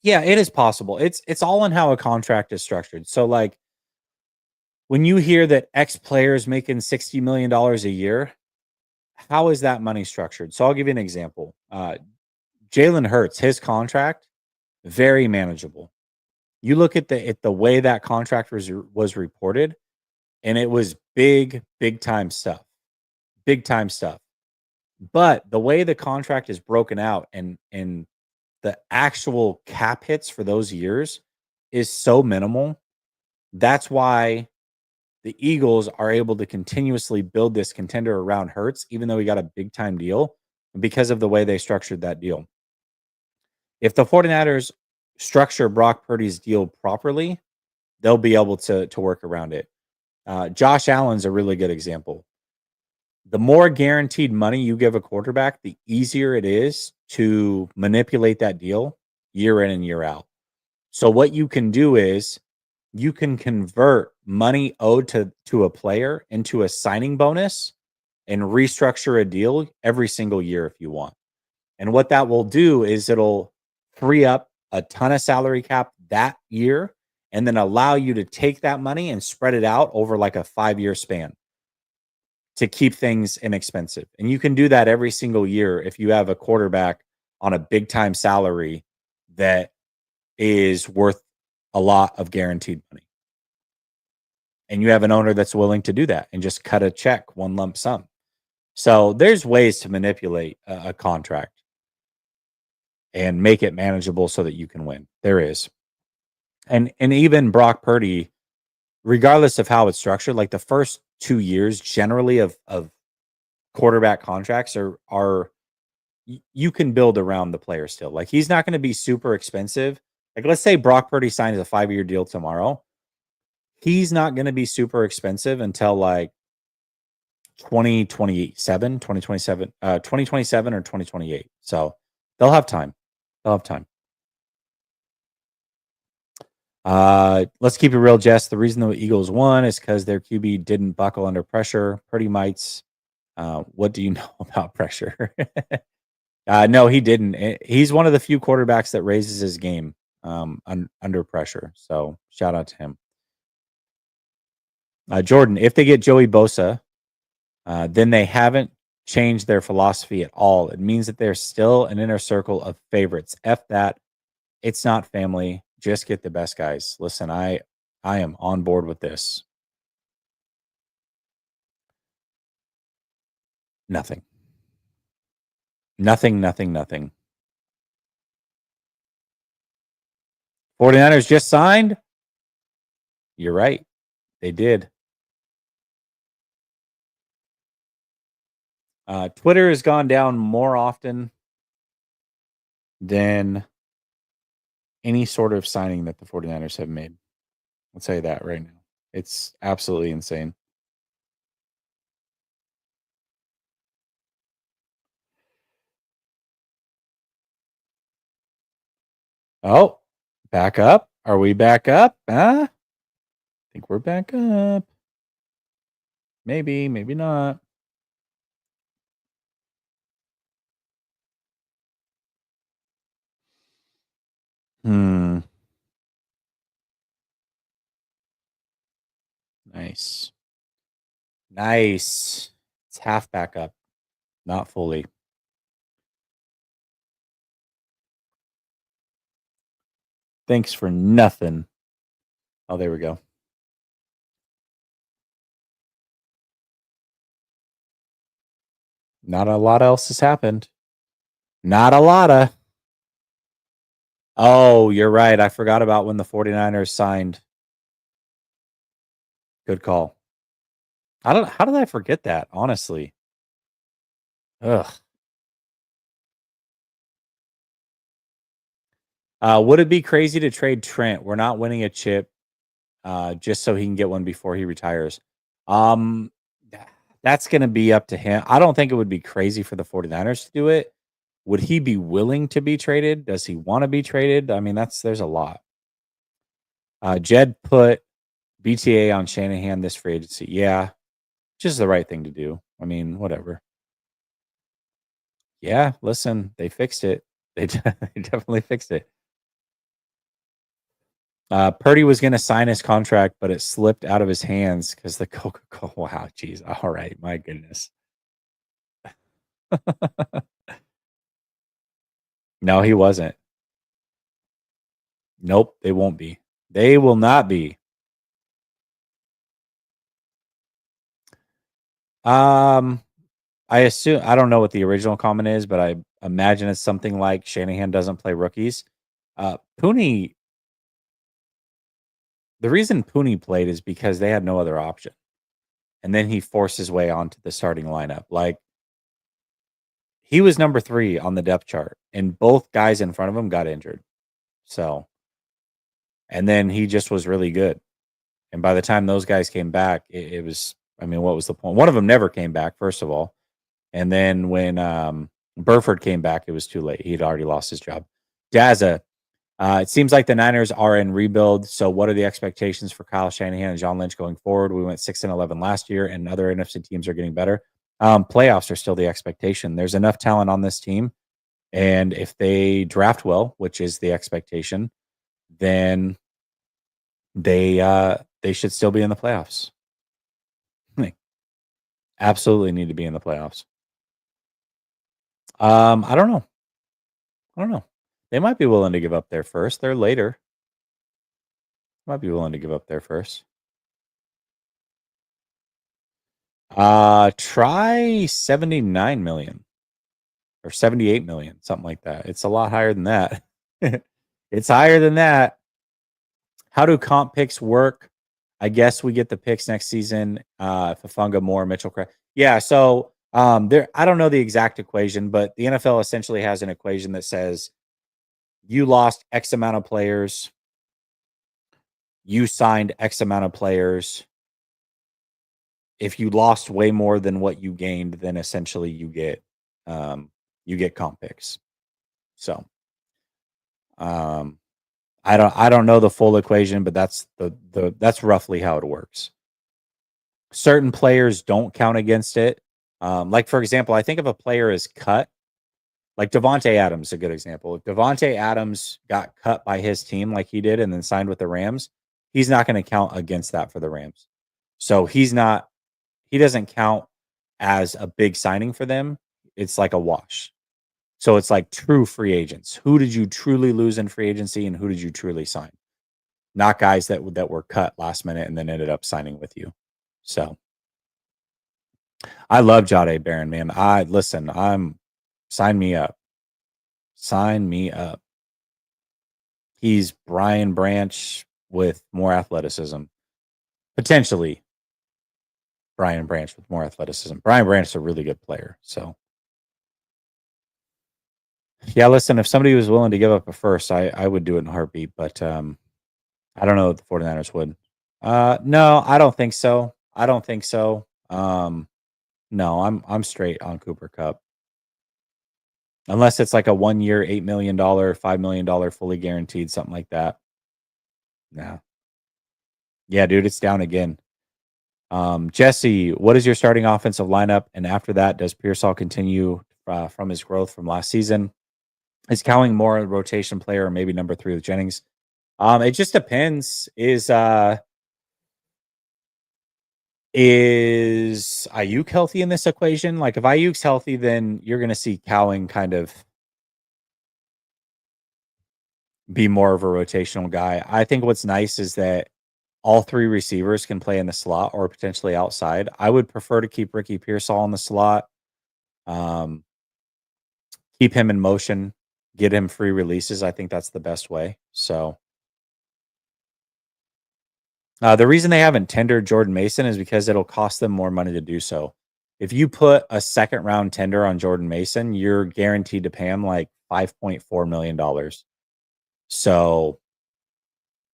it is possible. It's all in how a contract is structured. So like when you hear that X player is making $60 million a year, how is that money structured? So I'll give you an example. Jalen Hurts, his contract, very manageable. You look at the way that contract was reported, and it was big time stuff. Big time stuff. But the way the contract is broken out and the actual cap hits for those years is so minimal. That's why the Eagles are able to continuously build this contender around Hurts, even though he got a big time deal, because of the way they structured that deal. If the 49ers structure Brock Purdy's deal properly, they'll be able to work around it. Josh Allen's a really good example. The more guaranteed money you give a quarterback, the easier it is to manipulate that deal year in and year out. So what you can do is you can convert money owed to a player into a signing bonus and restructure a deal every single year if you want. And what that will do is it'll free up a ton of salary cap that year and then allow you to take that money and spread it out over like a 5-year span to keep things inexpensive. And you can do that every single year if you have a quarterback on a big time salary that is worth a lot of guaranteed money. And you have an owner that's willing to do that and just cut a check, one lump sum. So there's ways to manipulate a contract and make it manageable so that you can win. There is. And even Brock Purdy, regardless of how it's structured, like the first 2 years generally of quarterback contracts are you can build around the player still. Like he's not going to be super expensive. Like let's say Brock Purdy signs a 5-year deal tomorrow. He's not going to be super expensive until like 2027 or 2028. So they'll have time. Let's keep it real, Jess. The reason the Eagles won is because their QB didn't buckle under pressure. Pretty mites. What do you know about pressure? No, he didn't. He's one of the few quarterbacks that raises his game under pressure. So shout out to him. Jordan, if they get Joey Bosa, then they haven't changed their philosophy at all. It means that they're still an inner circle of favorites. F that. It's not family. Just get the best guys. Listen, I am on board with this. Nothing. 49ers just signed? You're right. They did. Twitter has gone down more often than any sort of signing that the 49ers have made. I'll tell you that right now. It's absolutely insane. Oh, back up? Are we back up? Huh? I think we're back up. Maybe, maybe not. Nice. It's half back up, not fully. Thanks for nothing. Oh, there we go. Not a lot else has happened. Not a lot of. Oh, you're right. I forgot about when the 49ers signed. Good call. How did I forget that, honestly? Ugh. Would it be crazy to trade Trent? We're not winning a chip just so he can get one before he retires. That's going to be up to him. I don't think it would be crazy for the 49ers to do it. Would he be willing to be traded? Does he want to be traded? I mean, there's a lot. Jed put BTA on Shanahan this free agency. Yeah, just the right thing to do. I mean, whatever. Yeah, listen, they fixed it. They definitely fixed it. Purdy was going to sign his contract, but it slipped out of his hands because the Coca-Cola. Wow, geez. All right, my goodness. No, he wasn't. Nope, they won't be. They will not be. I assume I don't know what the original comment is, but I imagine it's something like Shanahan doesn't play rookies. Pooney. The reason Pooney played is because they had no other option, and then he forced his way onto the starting lineup. Like he was number 3 on the depth chart, and both guys in front of him got injured. So And then he just was really good. And by the time those guys came back, it was, I mean, what was the point? One of them never came back, first of all. And then when Burford came back, it was too late. He'd already lost his job. Daza, it seems like the Niners are in rebuild. So what are the expectations for Kyle Shanahan and John Lynch going forward? We went 6-11 last year, and other NFC teams are getting better. Playoffs are still the expectation. There's enough talent on this team. And if they draft well, which is the expectation, then they should still be in the playoffs. Absolutely need to be in the playoffs. I don't know. They might be willing to give up their first. They're later. Might be willing to give up their first. Try 79 million or 78 million, something like that. It's a lot higher than that. It's higher than that. How do comp picks work? I guess we get the picks next season. Fafunga, Moore, Mitchell. Yeah. So there, I don't know the exact equation, but the NFL essentially has an equation that says you lost X amount of players, you signed X amount of players. If you lost way more than what you gained, then essentially you get comp picks. So I don't know the full equation, but that's that's roughly how it works. Certain players don't count against it. Like for example, I think if a player is cut, like Devontae Adams is a good example. If Devontae Adams got cut by his team like he did and then signed with the Rams, he's not going to count against that for the Rams. So he doesn't count as a big signing for them. It's like a wash. So it's like true free agents. Who did you truly lose in free agency and who did you truly sign? Not guys that were cut last minute and then ended up signing with you. So I love Jahdae Barron, man. Sign me up. Sign me up. He's Brian Branch with more athleticism. Potentially Brian Branch with more athleticism. Brian Branch is a really good player. So yeah, listen, if somebody was willing to give up a first, I would do it in a heartbeat, but I don't know if the 49ers would. No, I don't think so. No, I'm straight on Cooper Kupp. Unless it's like a 1 year, $8 million, $5 million fully guaranteed, something like that. Nah. Yeah, dude, it's down again. Jesse, what is your starting offensive lineup? And after that, does Pearsall continue from his growth from last season? Is Cowling more a rotation player or maybe number 3 with Jennings? It just depends. Is Ayuk healthy in this equation? Like if Ayuk's healthy, then you're going to see Cowling kind of be more of a rotational guy. I think what's nice is that all 3 receivers can play in the slot or potentially outside. I would prefer to keep Ricky Pearsall in the slot. Keep him in motion, get him free releases. I think that's the best way. So the reason they haven't tendered Jordan Mason is because it'll cost them more money to do so. If you put a second round tender on Jordan Mason, you're guaranteed to pay him like $5.4 million. So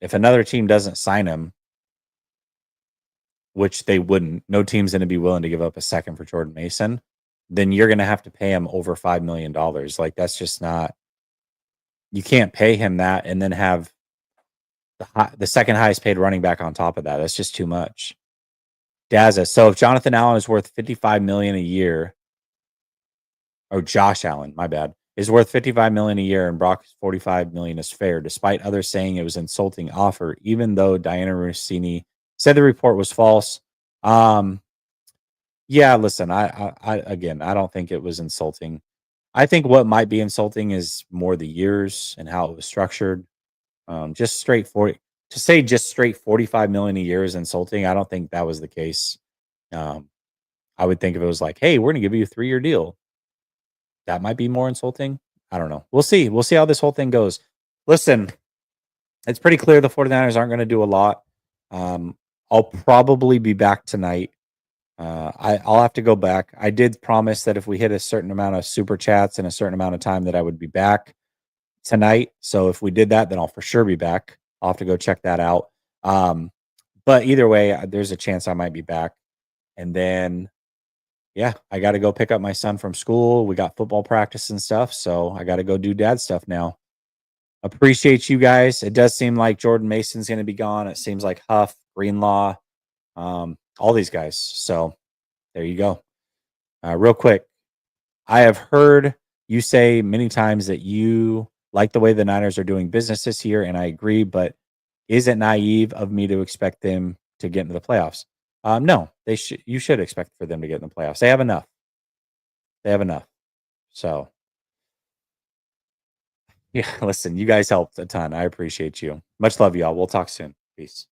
if another team doesn't sign him, which they wouldn't, no team's going to be willing to give up a second for Jordan Mason, then you're going to have to pay him over $5 million. Like that's just not, you can't pay him that and then have the second highest paid running back on top of that. That's just too much. Daza. So if Jonathan Allen is worth $55 million a year, or Josh Allen, my bad, is worth $55 million a year and Brock's $45 million is fair, despite others saying it was an insulting offer, even though Diana Rossini said the report was false. Yeah, listen, I again, I don't think it was insulting. I think what might be insulting is more the years and how it was structured. Just straight 40 to say just straight 45 million a year is insulting. I don't think that was the case. I would think if it was like, hey, we're gonna give you a 3-year deal, that might be more insulting. I don't know. We'll see. We'll see how this whole thing goes. Listen, it's pretty clear the 49ers aren't going to do a lot. I'll probably be back tonight. I'll have to go back. I did promise that if we hit a certain amount of super chats in a certain amount of time that I would be back tonight. So if we did that, then I'll for sure be back. I'll have to go check that out. But either way, there's a chance I might be back. And then, yeah, I got to go pick up my son from school. We got football practice and stuff. So I got to go do dad stuff now. Appreciate you guys. It does seem like Jordan Mason's going to be gone. It seems like Huff, Greenlaw, all these guys. So there you go. Real quick, I have heard you say many times that you like the way the Niners are doing business this year, and I agree, but is it naive of me to expect them to get into the playoffs? No, you should expect for them to get in the playoffs. They have enough. They have enough. So, yeah, listen, you guys helped a ton. I appreciate you. Much love, y'all. We'll talk soon. Peace.